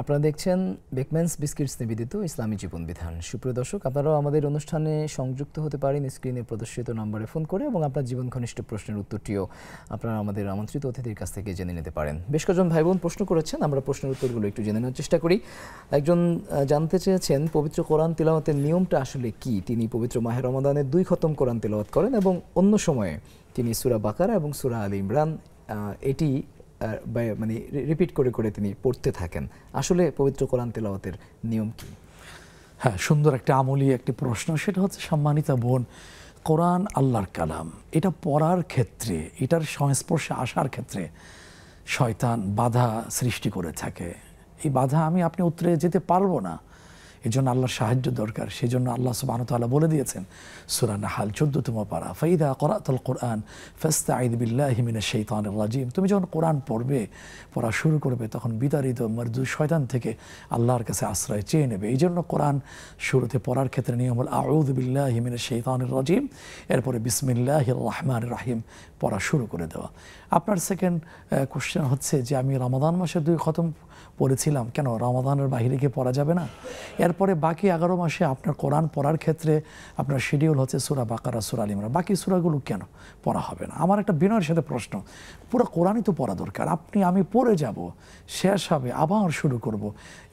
আপনারা দেখছেন Bakemans biscuits নিবেদিত ইসলামী জীবন বিধান। সুপ্রিয় দর্শক, আপনারাও আমাদের অনুষ্ঠানে সংযুক্ত হতে পারেন স্ক্রিনে প্রদর্শিত নম্বরে ফোন করে, এবং আপনার জীবন ঘনিষ্ঠ প্রশ্নের উত্তরটিও আপনারা আমাদের আমন্ত্রিত অতিথির কাছ থেকে জেনে নিতে পারেন। বেশ কয়েকজন ভাই বোন প্রশ্ন করেছেন, আমরা প্রশ্নের উত্তরগুলো একটু জেনে নেওয়ার চেষ্টা করি। একজন জানতে চেয়েছেন পবিত্র কোরআন তিলাওয়াতের নিয়মটা আসলে কি। তিনি পবিত্র মাহে রমাদানে 2 খতম কোরআন তিলাওয়াত করেন এবং অন্য সময়ে তিনি সূরা বাকারা এবং সূরা আল ইমরান এটি মানে রিপিট করে করে তিনি পড়তে থাকেন। আসলে পবিত্র কোরআন তেলাওয়াতের নিয়ম কি? হ্যাঁ, সুন্দর একটা আমলি একটি প্রশ্ন। সেটা হচ্ছে, সম্মানিতা বোন, কোরআন আল্লাহর কালাম, এটা পড়ার ক্ষেত্রে, এটার সংস্পর্শে আসার ক্ষেত্রে শয়তান বাধা সৃষ্টি করে থাকে। এই বাধা আপনি উতরে যেতে পারবো না, এই জন্য আল্লাহর সাহায্য দরকার। সেই জন্য আল্লাহ সুবহানাহু ওয়া তাআলা বলে দিয়েছেন সূরা নাহাল 14তম পারা, ফাইদা ক্বরাতাল কুরআন ফাস্তাঈদ বিল্লাহি মিনাশ শাইতানির রাজিম। তুমি যখন কোরআন পড়া শুরু করবে, তখন বিতাড়িত মরদুদ শয়তান থেকে আল্লাহর কাছে আশ্রয় চেয়ে নেবে। এই জন্য কোরআন শুরুতে পড়ার ক্ষেত্রে নিয়ম হল আউযু বিল্লাহি মিনাশ শাইতানির রাজিম, এরপরে বিসমিল্লাহির রহমানির রহিম পড়া শুরু করে দেওয়া। আপনার সেকেন্ড কোশ্চেন হচ্ছে যে আমি রমাদান মাসে 2 খতম পড়েছিলাম, কেন রমাদানের বাহিরে গিয়ে পড়া যাবে না? এরপরে বাকি 11 মাসে আপনার কোরআন পড়ার ক্ষেত্রে আপনার শিডিউল হচ্ছে সূরা বাকারা, সূরা আল ইমরান, বাকি সূরাগুলো কেন পড়া হবে না? আমার একটা বিনয়ের সাথে প্রশ্ন, পুরো কোরআনই তো পড়া দরকার। আমি পড়ে যাব, শেষ হবে, আবার শুরু করব,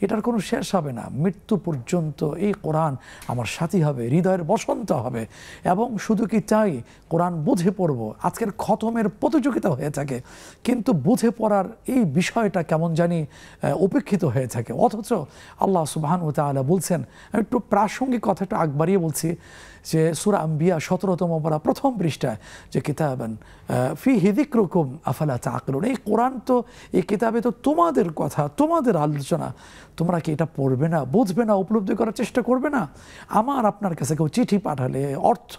এটার কোনো শেষ হবে না। মৃত্যু পর্যন্ত এই কোরআন আমার সাথী হবে, হৃদয়ের বসন্ত হবে। এবং শুধু কি তাই, কোরআন বুঝে পড়ব। আজকের খতমের প্রতিযোগিতা হয়ে থাকে, কিন্তু বুঝে পড়ার এই বিষয়টা কেমন জানি উপেক্ষিত হয়ে থাকে। অথচ আল্লাহ সুবহানাহু ওয়া তাআলা বলছেন, আমি একটু প্রাসঙ্গিক কথাটা আগ বাড়িয়ে বলছি, যে সূরা আম্বিয়া 17তম পারা 1ম পৃষ্ঠায় যে কিতাবান ফীহি যিকরুকুম আফালা তাআকিলুন, এই কোরআন তো, এই কিতাবে তো তোমাদের কথা, তোমাদের আলোচনা, তোমরা কি এটা পড়বে না, বুঝবে না, উপলব্ধি করার চেষ্টা করবে না? আমার আপনার কাছে কেউ চিঠি পাঠালে অর্থ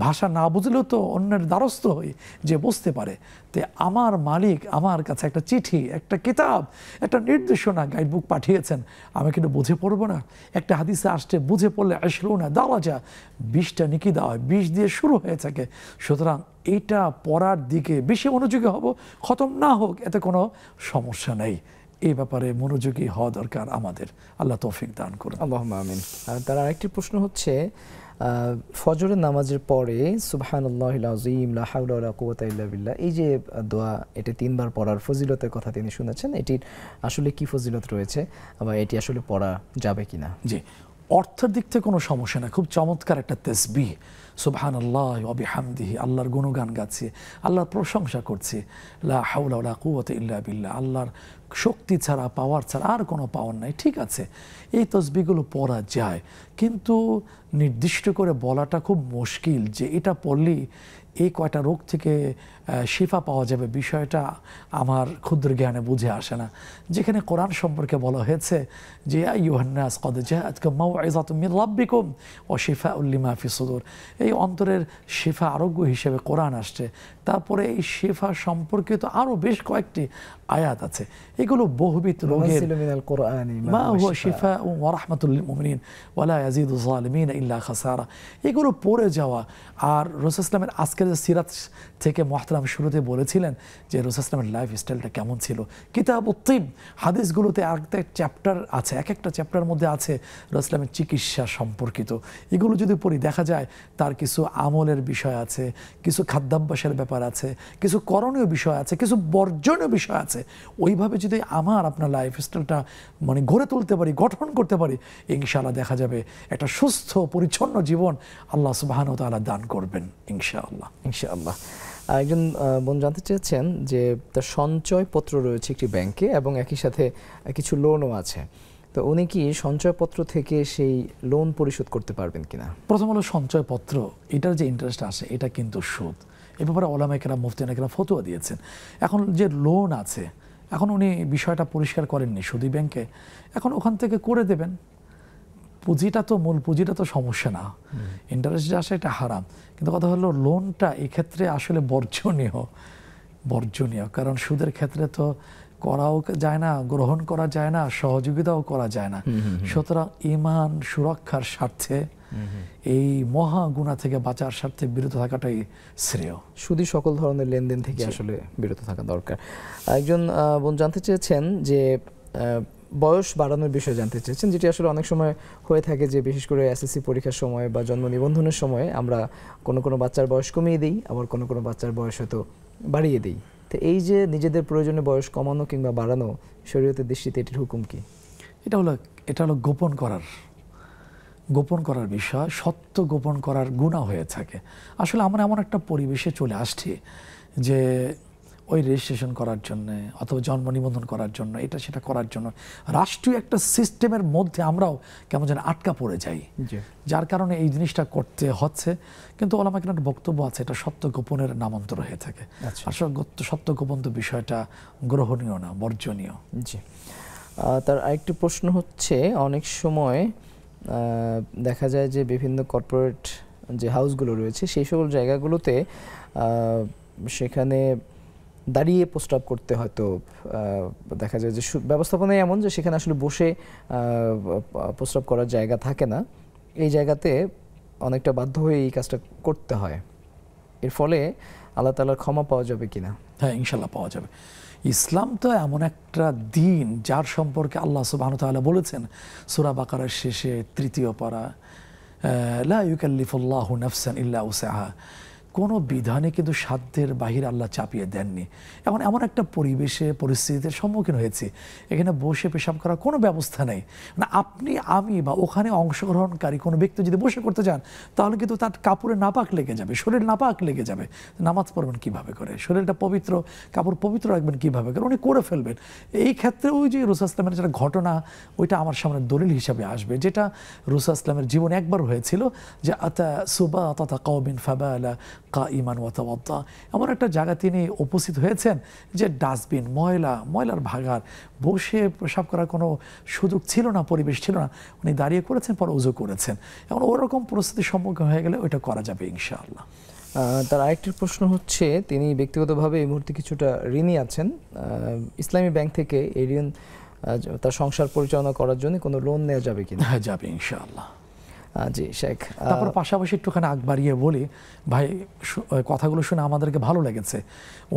ভাষা না বুঝলেও তো অন্যের দ্বারস্থ হই যে বুঝতে পারে। তে আমার মালিক আমার কাছে একটা চিঠি, একটা কিতাব, একটা নির্দেশনা, গাইডবুক পাঠিয়েছেন, আমি কিন্তু বুঝে পড়বো না? একটা হাদিসে আসছে, বুঝে পড়লে 20 দাওয়াজা, 20টা নেকি দেওয়া হয়, 20 দিয়ে শুরু হয়ে থাকে। সুতরাং এইটা পড়ার দিকে বেশি মনোযোগী হব, খতম না হোক এতে কোনো সমস্যা নেই। এই ব্যাপারে মনোযোগী হওয়া দরকার আমাদের। আল্লাহ তৌফিক দান করুন। আল্লাহুম্মা আমিন। তার আরেকটি প্রশ্ন হচ্ছে, ফজরের নামাজের পরে সুবহানাল্লাহিল আযীম লা হাওলা ওয়ালা কুওয়াতা ইল্লা বিল্লাহ, এই যে দোয়া, এটা 3 বার পড়ার ফজিলতের কথা তিনি শুনেছেন, এটির আসলে কি ফজিলত রয়েছে বা এটি আসলে পড়া যাবে কিনা? জি, অর্থের দিক থেকে কোনো সমস্যা না, খুব চমৎকার একটা তাসবিহ, সুবহানাল্লাহ ওয়া বিহামদিহি, আল্লাহর গুণগান গাচ্ছি, আল্লাহর প্রশংসা করছি, লা হাওলা ওয়ালা কুওয়াতা ইল্লা বিল্লাহ, আল্লাহর শক্তি ছাড়া, পাওয়ার ছাড়া আর কোনো পাওয়ার নাই। ঠিক আছে, এই তসবিহগুলো পড়া যায়, কিন্তু নির্দিষ্ট করে বলাটা খুব মুশকিল যে এটা পড়লেই এই কয়টা রোগ থেকে শিফা পাওয়া যাবে, বিষয়টা আমার ক্ষুদ্র জ্ঞানে বুঝে আসে না। যেখানে কোরআন সম্পর্কে বলা হয়েছে যে আইয়ুহান নাস কদ জাআতকুম মাউইযাতুম মির রাব্বিকুম ওয়া শিফাউল লিমা ফি সুদুর, এই অন্তরের শিফা, আরোগ্য হিসেবে কোরআন আসছে। তারপরে এই শিফা সম্পর্কিত আরও বেশ কয়েকটি আয়াত আছে, এগুলো বহুবিধ রোগের, মা হুয়া শিফাউন ওয়া রাহমাতুল লিল মুমিনিন ওয়া লা ইয়াজিদুজ জালিমিনা ইল্লা খাসারা, এগুলো পড়ে যাওয়া। আর রাসূল ইসলামের আজকের যে সিরাত থেকে মুহতারাম শুরুতে বলেছিলেন যে রাসূল ইসলামের লাইফ স্টাইলটা কেমন ছিল। কিতাবুত তিব, হাদিসগুলোতে একটা চ্যাপ্টার আছে, এক একটা চ্যাপ্টারের মধ্যে আছে রাসূল ইসলামের চিকিৎসা সম্পর্কিত। এগুলো যদি পড়ি দেখা যায় তার কিছু আমলের বিষয় আছে, কিছু খাদ্যাভ্যাসের ব্যাপার আছে, কিছু করণীয় বিষয় আছে, কিছু বর্জনীয় বিষয় আছে। ওইভাবে যদি আমার আপনার লাইফ স্টাইলটা মানে গড়ে তুলতে পারি, গঠন করতে পারি, ইনশাআল্লাহ দেখা যাবে একটা সুস্থ পরিচ্ছন্ন জীবন আল্লাহ সুবহানাহু ওয়া তাআলা দান করবেন ইনশাআল্লাহ। ইনশাআল্লাহ। একজন বোন জানতে চেয়েছেন যে তার সঞ্চয়পত্র রয়েছে একটি ব্যাংকে এবং একই সাথে কিছু লোনও আছে, তো উনি কি সঞ্চয়পত্র থেকে সেই লোন পরিশোধ করতে পারবেন কিনা? প্রথম হলো সঞ্চয়পত্র, এটার যে ইন্টারেস্ট আসে এটা কিন্তু সুদ। এ ব্যাপারে ওলামায়ে কেরাম, মুফতিয়ানে কেরাম ফতোয়া দিয়েছেন। এখন যে লোন আছে, এখন উনি বিষয়টা পরিষ্কার করেননি সুদী ব্যাংকে, এখন ওখান থেকে করে দেবেন। পুঁজিটা তো, মূল পুঁজিটা তো সমস্যা না, ইন্টারেস্ট যে আসে এটা হারাম, কিন্তু কথা হলো লোনটা এক্ষেত্রে আসলে বর্জনীয়, কারণ সুদের ক্ষেত্রে তো করাও যায় না, গ্রহণ করা যায় না, সহযোগিতাও করা যায় না। সুতরাং ঈমান সুরক্ষার স্বার্থে, এই মহা গুনাহ থেকে বাঁচার স্বার্থে বিরত থাকাটাই শ্রেয়। সুদী সকল ধরনের লেনদেন থেকে আসলে বিরত থাকা দরকার। একজন বোন জানতে চেয়েছেন যে বয়স বাড়ানোর বিষয়ে জানতে চেয়েছেন, যেটি আসলে অনেক সময় হয়ে থাকে যে বিশেষ করে এসএসসি পরীক্ষার সময় বা জন্ম নিবন্ধনের সময় আমরা কোনো বাচ্চার বয়স কমিয়ে দিই, আবার কোনো বাচ্চার বয়স হয়তো বাড়িয়ে দিই। তো এই যে নিজেদের প্রয়োজনে বয়স কমানো কিংবা বাড়ানো, শরীয়তের দৃষ্টিতে এটির হুকুম কি? এটা হলো গোপন করার বিষয়। সত্য গোপন করার গুনাহ হয়ে থাকে। আসলে আমরা এমন একটা পরিবেশে চলে আসছি যে ওই রেজিস্ট্রেশন করার জন্য অথবা জন্ম নিবন্ধন করার জন্য, এটা সেটা করার জন্য রাষ্ট্রীয় একটা সিস্টেমের মধ্যে আমরাও কেমন যেন আটকা পড়ে যাই, যার কারণে এই জিনিসটা করতে হচ্ছে। কিন্তু ওলামা কেরামের বক্তব্য আছে এটা সত্য গোপনের নামান্তর হয়ে থাকে। আসলে সত্য গোপন তো বিষয়টা গ্রহণীয় না, বর্জনীয়। জি। তার আরেকটি প্রশ্ন হচ্ছে, অনেক সময় দেখা যায় যে বিভিন্ন কর্পোরেট যে হাউসগুলো রয়েছে সেই সকল জায়গাগুলোতে সেখানে দাঁড়িয়ে প্রস্রাব করতে হয়তো দেখা যায় যে ব্যবস্থাপনায় এমন যে সেখানে আসলে বসে প্রস্রাব করার জায়গা থাকে না। এই জায়গাতে অনেকটা বাধ্য হয়ে এই কাজটা করতে হয়। এর ফলে আল্লাহ তাআলার ক্ষমা পাওয়া যাবে কিনা? হ্যাঁ, ইনশাল্লাহ পাওয়া যাবে। ইসলাম তো এমন একটা দিন যার সম্পর্কে আল্লাহ সুবহানাহু ওয়া তাআলা বলেছেন সূরা বাকারার শেষে ৩য় পারা, লা ইউকাল্লিফুল্লাহু নাফসান ইল্লা উসআহা। কোনো বিধানে কিন্তু সাধ্যের বাহির আল্লাহ চাপিয়ে দেননি। এখন এমন একটা পরিস্থিতির সম্মুখীন হয়েছি, এখানে বসে পেশাব করার কোনো ব্যবস্থা নেই। না আপনি, আমি বা ওখানে অংশগ্রহণকারী কোনো ব্যক্তি যদি বসে করতে যান, তাহলে কিন্তু তার কাপড়ে নাপাক লেগে যাবে, শরীর নাপাক লেগে যাবে। নামাজ পড়বেন কীভাবে করে? শরীরটা পবিত্র, কাপড় পবিত্র রাখবেন কীভাবে করে? উনি করে ফেলবেন। এই ক্ষেত্রে ওই যে রাসূল ইসলামের যেটা ঘটনা, ওইটা আমার সামনে দলিল হিসাবে আসবে, যেটা রাসূল ইসলামের জীবনে একবার হয়েছিল যে আতা সুবাতা কওমিন ফাবালা কাইমান ওয়া তাওয়াদ্দা। এমন একটা জায়গা তিনি উপস্থিত হয়েছেন যে ডাস্টবিন, ময়লার ভাগার, বসে পেশাব করার কোনো সুযোগ ছিল না, পরিবেশ ছিল না। উনি দাঁড়িয়ে করেছেন, পরে উজু করেছেন। এখন ওরকম পরিস্থিতির সম্মুখীন হয়ে গেলে ওইটা করা যাবে ইনশাআল্লাহ। তার আরেকটি প্রশ্ন হচ্ছে, তিনি ব্যক্তিগতভাবে এই মুহূর্তে কিছুটা ঋণী আছেন। ইসলামী ব্যাংক থেকে এই ঋণ তার সংসার পরিচালনা করার জন্য কোনো লোন নেওয়া যাবে কিনা? হ্যাঁ, যাবে ইনশাআল্লাহ। জি শেখ। তারপর পাশাপাশি একটুখানি আগ বাড়িয়ে বলি, ভাই কথাগুলো শুনে আমাদেরকে ভালো লেগেছে।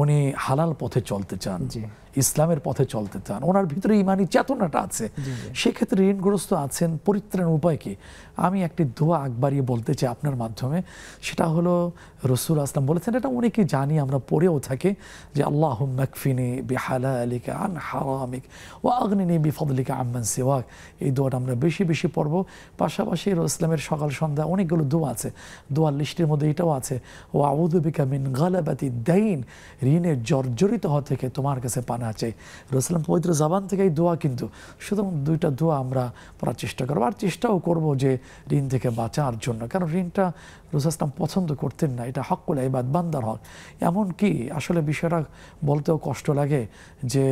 উনি হালাল পথে চলতে চান, ইসলামের পথে চলতে চান, ওনার ভিতরে ইমানি চেতনাটা আছে। সেক্ষেত্রে ঋণগ্রস্ত আছেন, পরিত্রাণের উপায় কি? আমি একটি দোয়া আগ বাড়িয়ে বলতে চাই আপনার মাধ্যমে। সেটা হলো রাসূল আসলাম বলেছেন, এটা অনেকেই জানি, আমরা পড়েও থাকি, যে আল্লাহুম্মা কফিনি বিহালালিকা আন হারামিক ওয়া আগনিনি বিফদলিকা আম্মান সিওয়াক। এই দোয়াটা আমরা বেশি বেশি পড়ব। পাশাপাশি ইসলামের সকাল সন্ধ্যা অনেকগুলো দোয়া আছে, দোয়ার লিস্টের মধ্যে এটাও আছে, ওয়া আউযু বিকা মিন গালাবাতি দাইন, ঋণের জর্জরিত হওয়া থেকে তোমার কাছে পানা চাই। রাসূল পবিত্র জবান থেকে এই দোয়া, কিন্তু সুতরাং দুইটা দোয়া আমরা পড়ার চেষ্টা করবো, আর চেষ্টাও করব যে ঋণ থেকে বাঁচার জন্য। কারণ ঋণটা রাসূল ইসলাম পছন্দ করতেন না, এটা হকুল ইবাদ, বান্দার হক। এমনকি আসলে বিষয়টা বলতেও কষ্ট লাগে যে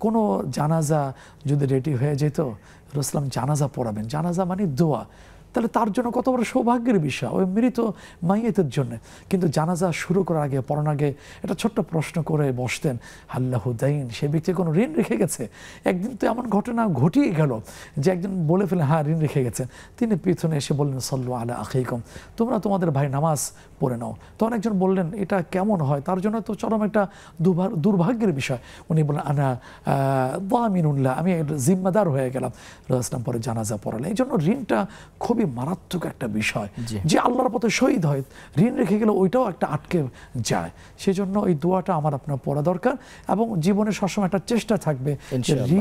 কোনো জানাজা যদি রেডি হয়ে যেত, রাসূল ইসলাম জানাজা পড়াবেন, জানাজা মানে দোয়া, তাহলে তার জন্য কত বড় সৌভাগ্যের বিষয়, ওই মৃত মাইয়াতের জন্য। কিন্তু জানাজা শুরু করার আগে, পড়ানোর আগে একটা ছোট্ট প্রশ্ন করে বসতেন, আল্লাহু দাইন, সে ব্যক্তি কোনো ঋণ রেখে গেছে? একদিন তো এমন ঘটনা ঘটিয়ে গেল যে একজন বলে ফেলেন, হ্যাঁ ঋণ রেখে গেছেন। তিনি পিছনে এসে বললেন, সাল্লু আলা আখিকুম, তোমরা তোমাদের ভাই নামাজ পড়ে নাও। তখন একজন বললেন, এটা কেমন হয়? তার জন্য তো চরম একটা দুর্ভাগ্যের বিষয়। উনি বললেন, আনা দামিনুল্লাহ, আমি জিম্মাদার হয়ে গেলাম। রাসূল ইসলাম পরে জানাজা পড়ালেন। এই জন্য ঋণটা খুবই মারাত্মক একটা বিষয়, যে আল্লাহর পথে শহীদ হয়, ঋণ রেখে গেলে ওইটাও একটা আটকে যায়। সেজন্য এই দোয়াটা আমার আপনার পড়া দরকার, এবং জীবনে সবসময় একটা চেষ্টা থাকবে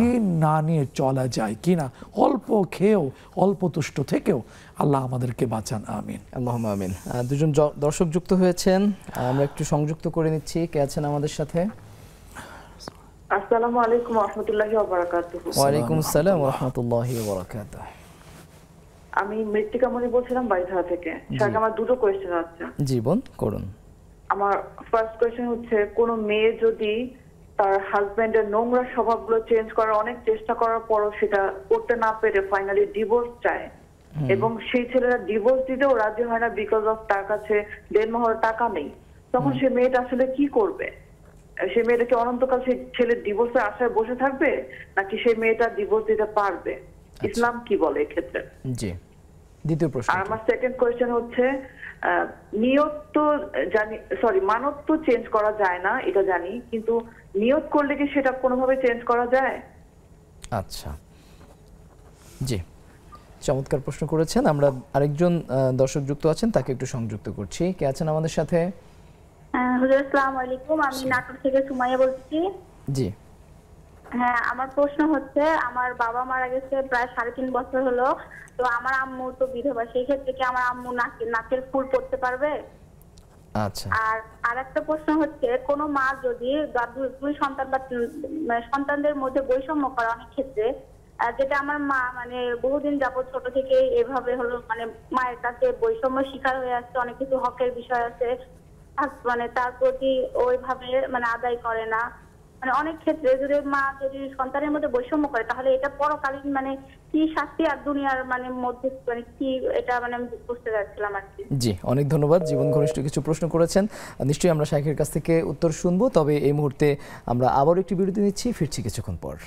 ঋণ না নিয়ে চলা যায় কিনা, অল্প খেয়েও, অল্প তুষ্ট থেকেও আল্লাহ আমাদেরকে বাঁচান, আমিন। আল্লাহুম্মা আমিন। দুজন দর্শক যুক্ত হয়েছেন, আমরা একটু সংযুক্ত করে নিচ্ছি। কে আছেন আমাদের সাথে? আসসালামু আলাইকুম ওয়া রাহমাতুল্লাহি ওয়া বারাকাতুহু। ওয়া আলাইকুম আসসালাম ওয়া রাহমাতুল্লাহি ওয়া বারাকাতুহু। আমি মৃত্তিকা মনি বলছিলাম বাড়িধারা থেকে। স্যার, আমার দুটো কোয়েশ্চেন আছে। জীবন করুন। আমার ফার্স্ট কোয়েশ্চেন হচ্ছে, কোন মেয়ে যদি তার হাজবেন্ডের নোংরা স্বভাবগুলো চেঞ্জ করার অনেক চেষ্টা করার পরও সেটা করতে না পেরে ফাইনালি ডিভোর্স চায়, এবং সেই ছেলেরা ডিভোর্স দিতেও রাজি হয় না বিকজ অফ তার কাছে দেনমোহরের টাকা নেই, তখন সে মেয়েটা আসলে কি করবে? সে মেয়েটা কি অনন্তকাল সেই ছেলের ডিভোর্সের আশায় বসে থাকবে, নাকি সেই মেয়েটা ডিভোর্স দিতে পারবে? ইসলাম কি বলে এক্ষেত্রে? জি, দ্বিতীয় প্রশ্ন। আর আমার সেকেন্ড কোয়েশ্চেন হচ্ছে, নিয়ত তো জানি, সরি, মানত তো চেঞ্জ করা যায় না, এটা জানি, কিন্তু নিয়ত করলে কি সেটা কোনোভাবে চেঞ্জ করা যায়? আচ্ছা, জি, চমৎকার প্রশ্ন করেছেন। আমরা আরেকজন দর্শক যুক্ত আছেন, তাকে একটু সংযুক্ত করছি। কে আছেন আমাদের সাথে? হুজুর আসসালামু আলাইকুম, আমি নাটোর থেকে সুমাইয়া বলছি। জি। হ্যাঁ, আমার প্রশ্ন হচ্ছে, আমার বাবা মারা গেছে প্রায় 3.5 বছর হলো। তো আমার আম্মু তো বিধবা, সেই ক্ষেত্রে কি আমার আম্মু নাকের ফুল পড়তে পারবে? আচ্ছা। আর আরেকটা প্রশ্ন হচ্ছে, কোন মা যদি দুই সন্তান বা সন্তানদের মধ্যে বৈষম্য করে অনেক ক্ষেত্রে, যেটা আমার মা মানে বহুদিন যাবত ছোট থেকে এভাবে হলো মানে মায়ের কাছে বৈষম্য শিকার হয়ে আসছে, অনেক কিছু হকের বিষয় আছে মানে তার প্রতি ওইভাবে মানে আদায় করে না। মানে অনেক ক্ষেত্রে যদি মা যদি সন্তানের মধ্যে বৈষম্য করে, তাহলে এটা পরকালীন মানে কি শাস্তি আর দুনিয়ার মানে মধ্যে মানে কি, এটা মানে আমি বুঝতে চাচ্ছিলাম আর কি। জি, অনেক ধন্যবাদ। জীবন ঘনিষ্ঠ কিছু প্রশ্ন করেছেন, নিশ্চয়ই আমরা শাইখের কাছ থেকে উত্তর শুনবো। তবে এই মুহূর্তে আমরা আবারও একটি বিরতি নিচ্ছি, ফিরছি কিছুক্ষণ পর।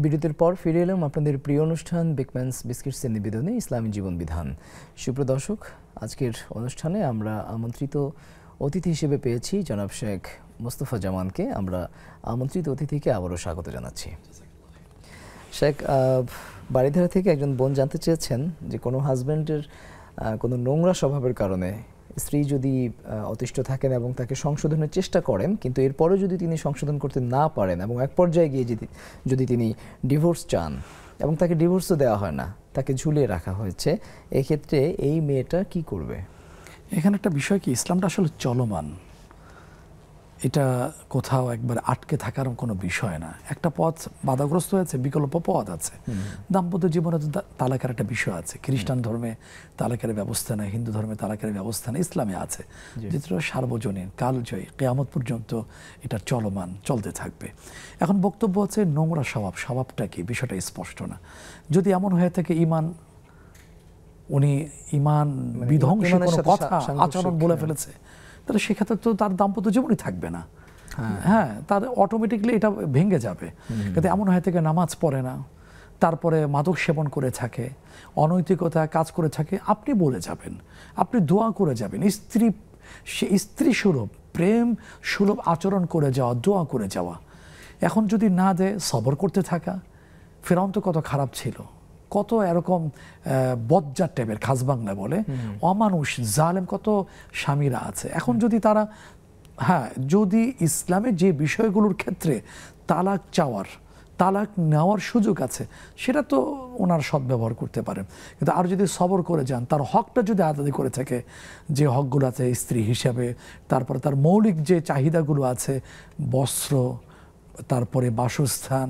বিরতির পর ফিরে এলাম আপনাদের প্রিয় অনুষ্ঠান বিগম্যানস বিস্কিটসের নিবেদনে ইসলামী জীবন বিধান। সুপ্রিয় দর্শক, আজকের অনুষ্ঠানে আমরা আমন্ত্রিত অতিথি হিসেবে পেয়েছি জনাব শেখ মোস্তফা জামানকে। আমরা আমন্ত্রিত অতিথিকে আবারও স্বাগত জানাচ্ছি। শেখ, বাড়িধারা থেকে একজন বোন জানতে চেয়েছেন যে কোনো হাজব্যান্ডের কোনো নোংরা স্বভাবের কারণে স্ত্রী যদি অতিষ্ঠ থাকেন এবং তাকে সংশোধনের চেষ্টা করেন, কিন্তু এরপরেও যদি তিনি সংশোধন করতে না পারেন এবং এক পর্যায়ে গিয়ে যদি তিনি ডিভোর্স চান এবং তাকে ডিভোর্সও দেওয়া হয় না, তাকে ঝুলিয়ে রাখা হয়েছে, এক্ষেত্রে এই মেয়েটা কি করবে? এখানে একটা বিষয় কি, ইসলামটা আসলে চলমান, এটা কোথাও একবার আটকে থাকার কোনো বিষয় না। একটা পথ বাধাগ্রস্ত হয়েছে, বিকল্প পথ আছে। দাম্পত্য জীবনে তো তালাকের একটা বিষয় আছে। খ্রিস্টান ধর্মে তালাকের ব্যবস্থা নেই, হিন্দু ধর্মে তালাকের ব্যবস্থা নেই, ইসলামে আছে, যেটা সার্বজনীন, কালজয়ী, কিয়ামত পর্যন্ত এটা চলমান, চলতে থাকবে। এখন বক্তব্য হচ্ছে নোংরা স্বভাবটা কি, বিষয়টা স্পষ্ট না। যদি এমন হয়ে থাকে উনি ইমান বিধ্বংসী কোনো কথা আচরণ বলে ফেলেছে, তাহলে সেক্ষেত্রে তো তার দাম্পত্য জীবনই থাকবে না। হ্যাঁ, তার অটোমেটিকলি এটা ভেঙে যাবে। কিন্তু এমন হয়ে থেকে নামাজ পড়ে না, তারপরে মাদক সেবন করে থাকে, অনৈতিকতা কাজ করে থাকে, আপনি বলে যাবেন, আপনি দোয়া করে যাবেন, স্ত্রী সুলভ, প্রেম সুলভ আচরণ করে যাওয়া, দোয়া করে যাওয়া। এখন যদি না দেয়, সবর করতে থাকা। ফেরাউন তো কত খারাপ ছিল, কত এরকম বজ্জার টাইপের, খাস বাংলা বলে, অমানুষ জালেম কত স্বামীরা আছে। এখন যদি তারা যদি ইসলামের যে বিষয়গুলোর ক্ষেত্রে তালাক নেওয়ার সুযোগ আছে, সেটা তো ওনার সদ্ব্যবহার করতে পারেন। কিন্তু আর যদি সবর করে যান, তার হকটা যদি আদায় করে থাকে, যে হকগুলো আছে স্ত্রী হিসাবে, তারপরে তার মৌলিক যে চাহিদাগুলো আছে, বস্ত্র, তারপরে বাসস্থান,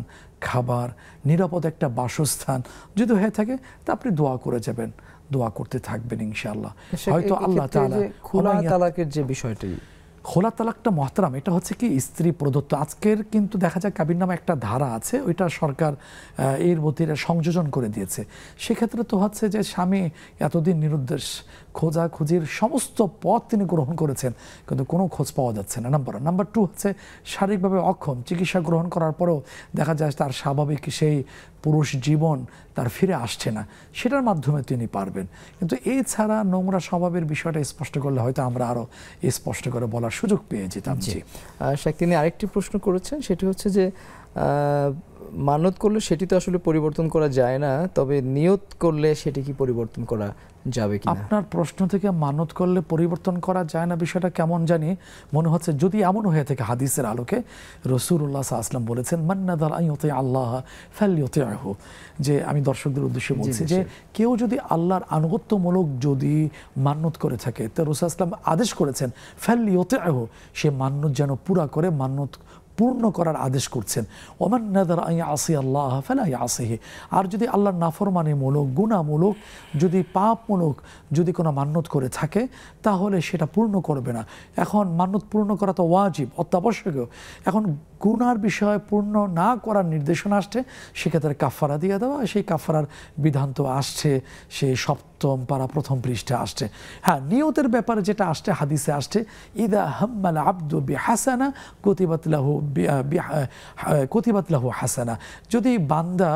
খাবার, নিরাপদ একটা বাসস্থান যদি হয়ে থাকে, তা আপনি দোয়া করে যাবেন, দোয়া করতে থাকবেন, ইনশাআল্লাহ হয়তো আল্লাহ তাআলা। খোলা তালাকের যে বিষয়টি, খোলা তালাকটা মহতারাম, এটা হচ্ছে কি স্ত্রী প্রদত্ত। আজকের কিন্তু দেখা যায় কাবির নামে একটা ধারা আছে, ওইটা সরকার এর মধ্যে সংযোজন করে দিয়েছে। সেক্ষেত্রে তো হচ্ছে যে স্বামী এতদিন নিরুদ্দেশ, খোঁজাখুঁজির সমস্ত পথ তিনি গ্রহণ করেছেন, কিন্তু কোনো খোঁজ পাওয়া যাচ্ছে না। নাম্বার টু হচ্ছে শারীরিকভাবে অক্ষম, চিকিৎসা গ্রহণ করার পরেও দেখা যায় তার স্বাভাবিক সেই পুরুষ জীবন তার ফিরে আসছে না, সেটার মাধ্যমে তিনি পারবেন। কিন্তু এছাড়া নোংরা স্বভাবের বিষয়টা স্পষ্ট করলে হয়তো আমরা আরও স্পষ্ট করে বলার সুযোগ পেয়ে যেতাম। জি, শেখ, তিনি আরেকটি প্রশ্ন করেছেন, সেটি হচ্ছে যে মানত করলে সেটি তো আসলে পরিবর্তন করা যায় না, তবে নিয়ত করলে সেটি কি পরিবর্তন করা যাবে কিনা? আপনার প্রশ্ন থেকে মানত করলে পরিবর্তন করা যায় না বিষয়টা কেমন জানি মনে হচ্ছে। যদি এমন হয়ে থাকে, হাদিসের আলোকে রাসূলুল্লাহ সাল্লাল্লাহু আলাইহি ওয়াসাল্লাম বলেছেন, মান নাযারা আন ইউতি আল্লাহ ফালইউতিহু, যে আমি দর্শকদের উদ্দেশ্যে বলছি যে কেউ যদি আল্লাহর আনুগত্যমূলক যদি মান্নত করে থাকে, তো রাসূল সাল্লাল্লাহু আলাইহি ওয়াসাল্লাম আদেশ করেছেন ফালইউতিহু, সে মান্নত যেন পুরা করে, মান্নত পূর্ণ করার আদেশ করছেন। ওমান নাযারা আন ইয়াসি আল্লাহ ফালা ইয়াসিহি, আর যদি আল্লাহর নাফরমানিমূলক, গুনাহমূলক, যদি পাপমূলক যদি কোনো মান্নত করে থাকে, তাহলে সেটা পূর্ণ করবে না। এখন মান্নত পূর্ণ করা তো ওয়াজিব, অত্যাবশ্যকীয়। এখন গুনার বিষয় পূর্ণ না করার নির্দেশনা আসছে, সেক্ষেত্রে কাফারা দিয়ে দেওয়া, সেই কাফারার বিধান তো আসছে, সেই সপ্তম পারা প্রথম পৃষ্ঠা আসছে। হ্যাঁ, নিয়তের ব্যাপারে যেটা আসছে, হাদিসে আসছে, ইদা হাম্মাল আবদু বিহাসানা কুতিবাত লাহু কুতিবাত লাহু হাসানা, যদি বান্দা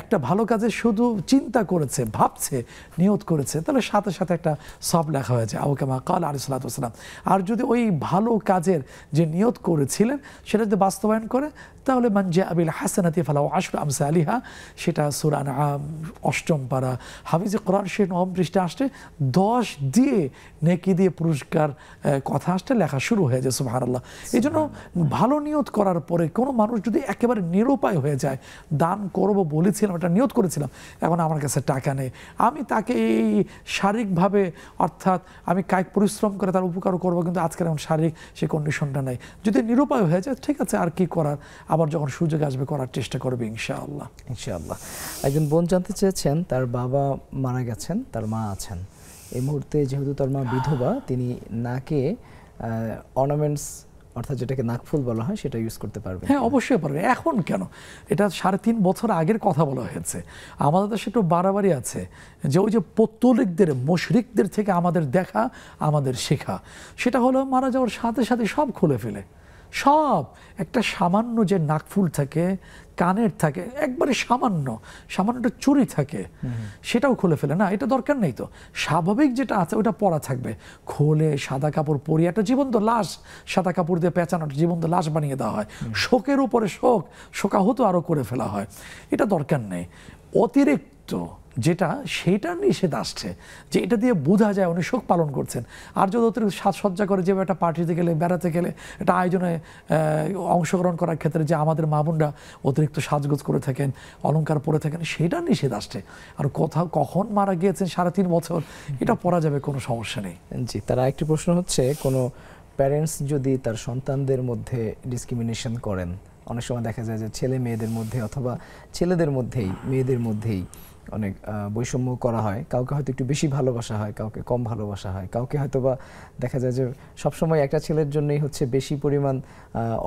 একটা ভালো কাজে শুধু চিন্তা করেছে, ভাবছে, নিয়ত করেছে, তাহলে সাথে সাথে একটা সব লেখা হয়েছে আবু কামা কাল আলাইহিস সালাতু ওয়াস সালাম। আর যদি ওই ভালো কাজের যে নিয়ত করেছিলেন সেটা যদি বাস্তবায়ন করে, তাহলে মান জাআ বিল হাসানাতি ফালাহু আশরু আমসালিহা, সেটা সূরা আনআম ৮ম পারা হাফিজে কোরআন শরীফ ৯ম পৃষ্ঠা আসছে 10 দিয়ে নেকি দিয়ে পুরস্কার কথা আসতে লেখা শুরু হয়ে যায়। সুবহানাল্লাহ। এই জন্য ভালো নিয়ত করার পরে কোনো মানুষ যদি একেবারে নিরুপায় হয়ে যায়, দান করব বলেছিলাম, এটা নিয়ত করেছিলাম, এখন আমার কাছে টাকা নেই, আমি তাকে এই শারীরিকভাবে অর্থাৎ আমি কায়িক পরিশ্রম করে তার উপকার করবো, কিন্তু আজকের এখন শারীরিক সে কন্ডিশনটা নেই, যদি নিরুপায় হয়ে যায় ঠিক আছে, আর কি করার, আবার যখন সুযোগ আসবে করার চেষ্টা করবে ইনশাআল্লাহ। ইনশাআল্লাহ। একজন বোন জানতে চেয়েছেন, তার বাবা মারা গেছেন, তার মা আছেন, এই মুহূর্তে যেহেতু তার মা বিধবা, তিনি নাকে অর্নামেন্টস অর্থাৎ যেটাকে নাকফুল বলা হয় সেটা ইউজ করতে পারবে? হ্যাঁ, অবশ্যই পারবে। এখন কেন, এটা 3.5 বছর আগের কথা বলা হয়েছে। আমাদের দেশে একটু বাড়াবাড়ি আছে যে ওই যে পৌত্তলিকদের, মুশরিকদের থেকে আমাদের দেখা, আমাদের শেখা, সেটা হলো মারা যাওয়ার সাথে সাথে সব খুলে ফেলে, সব একটা সামান্য যে নাকফুল থাকে, কানের থাকে, একবারে সামান্য একটা চুরি থাকে, সেটাও খুলে ফেলে। না, এটা দরকার নেই তো, স্বাভাবিক যেটা আছে ওটা পরা থাকবে, খোলে সাদা কাপড় পরিয়ে একটা জীবন্ত লাশ, সাদা কাপড় দিয়ে পেঁচানো একটা জীবন্ত লাশ বানিয়ে দেওয়া হয়, শোকের উপরে শোকাহত আরও করে ফেলা হয়, এটা দরকার নেই। অতিরিক্ত যেটা সেটা নিষেধ আসছে, যে এটা দিয়ে বোঝা যায় উনি শোক পালন করছেন। আর যদি অতিরিক্ত সাজসজ্জা করে, যে একটা পার্টিতে গেলে, বেড়াতে গেলে, একটা আয়োজনে অংশগ্রহণ করার ক্ষেত্রে যে আমাদের মা বোনরা অতিরিক্ত সাজগোজ করে থাকেন, অলংকার পরে থাকেন, সেটা নিষেধ আসছে। আর কোথাও কখন মারা গিয়েছেন 3.5 বছর, এটা পরা যাবে, কোনো সমস্যা নেই। জি, তার আরেকটি প্রশ্ন হচ্ছে, কোনো প্যারেন্টস যদি তার সন্তানদের মধ্যে ডিসক্রিমিনেশন করেন, অনেক সময় দেখা যায় যে ছেলে মেয়েদের মধ্যে অথবা ছেলেদের মধ্যেই মেয়েদের মধ্যেই অনেক বৈষম্য করা হয়, কাউকে হয়তো একটু বেশি ভালোবাসা হয়, কাউকে কম ভালোবাসা হয়, কাউকে হয়তো বা দেখা যায় যে সবসময় একটা ছেলের জন্যই হচ্ছে বেশি পরিমাণ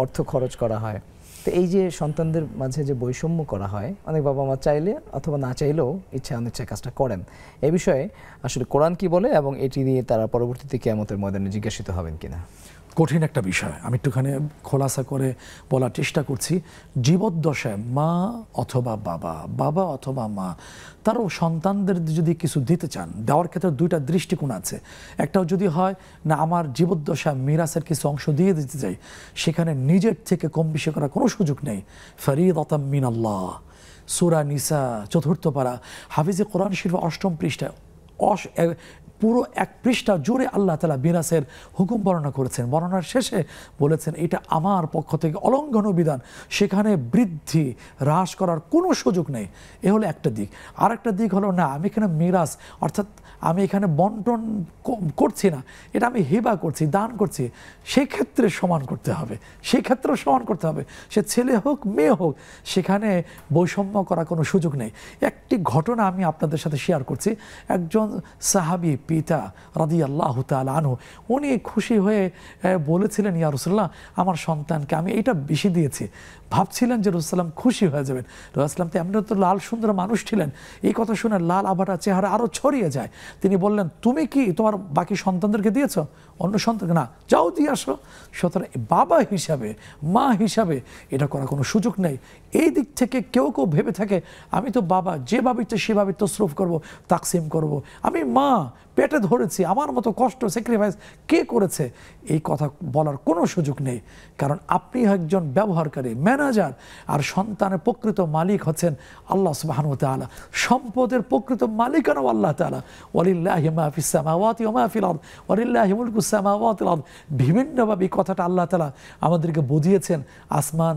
অর্থ খরচ করা হয়। তো এই যে সন্তানদের মাঝে যে বৈষম্য করা হয়, অনেক বাবা মা চাইলে অথবা না চাইলেও ইচ্ছা অনিচ্ছায় কাজটা করেন, এই বিষয়ে আসলে কোরআন কি বলে এবং এটি নিয়ে তারা পরবর্তীতে কিয়ামতের ময়দানে জিজ্ঞাসিত হবেন কিনা? কঠিন একটা বিষয়, আমি একটুখানি খোলাসা করে বলার চেষ্টা করছি। জীবদ্দশায় মা অথবা বাবা অথবা মা, তারও সন্তানদের যদি কিছু দিতে চান, দেওয়ার ক্ষেত্রে 2টা দৃষ্টিকোণ আছে। একটাও যদি হয় না আমার জীবদ্দশা মিরাসের কিছু অংশ দিয়ে দিতে চাই, সেখানে নিজের থেকে কম বেশি করার কোনো সুযোগ নেই। ফরিদাতাম মিনাল্লাহ, সূরা নিসা 4th পারা হাফিজে কোরআন শরীফ 8ম পৃষ্ঠায় পুরো 1 পৃষ্ঠা জুড়ে আল্লাহ তাআলা মিরাসের হুকুম বর্ণনা করেছেন। বর্ণনার শেষে বলেছেন এটা আমার পক্ষ থেকে অলঙ্ঘনীয় বিধান, সেখানে বৃদ্ধি হ্রাস করার কোনো সুযোগ নেই। এ হলো একটা দিক। আর একটা দিক হলো না, আমি এখানে মিরাস অর্থাৎ আমি এখানে বন্টন করছি না, এটা আমি হিবা করছি, দান করছি, সেই ক্ষেত্রে সমান করতে হবে, সেই ক্ষেত্রেও সমান করতে হবে, সে ছেলে হোক মেয়ে হোক, সেখানে বৈষম্য করার কোনো সুযোগ নেই। একটি ঘটনা আমি আপনাদের সাথে শেয়ার করছি। একজন সাহাবী পিতা রাদিয়াল্লাহু তাআলা আনহু, উনি খুশি হয়ে বলেছিলেন, ইয়া রাসূলুল্লাহ, আমার সন্তানকে আমি এটা বেশি দিয়েছি। ভাবছিলেন যে রাসূলুল্লাহ খুশি হয়ে যাবেন। রাসূলুল্লাহ তো এমনি তো লাল সুন্দর মানুষ ছিলেন, এই কথা শুনে লাল আভাটা চেহারা আরও ছড়িয়ে যায়। তিনি বললেন, তুমি কি তোমার বাকি সন্তানদেরকে দিয়েছো? অন্য সন্তানকে না, যাও দিয়ে আসো। সুতরাং বাবা হিসাবে, মা হিসাবে এটা করার কোনো সুযোগ নেই। এই দিক থেকে কেউ ভেবে থাকে আমি তো বাবা, যেভাবে ইচ্ছে সেভাবে তসরুফ করব, তাকসিম করব, আমি মা পেটে ধরেছি, আমার মতো কষ্ট স্যাক্রিফাইস কে করেছে, এই কথা বলার কোনো সুযোগ নেই। কারণ আপনি একজন ব্যবহারকারী, ম্যানেজার, আর সন্তানের প্রকৃত মালিক হচ্ছেন আল্লাহ সুবহানাহু ওয়া তাআলা। সম্পদের প্রকৃত মালিকানাও আল্লাহ তাআলা। ওয়ালিল্লাহি মা ফিস সামাওয়াতি ওয়া মা ফিল আরদ ওয়ালিল্লাহি মুলকুস সামাওয়াতি ওয়াল আরদ। বিভিন্নভাবে এই কথাটা আল্লাহ তাআলা আমাদেরকে বুঝিয়েছেন। আসমান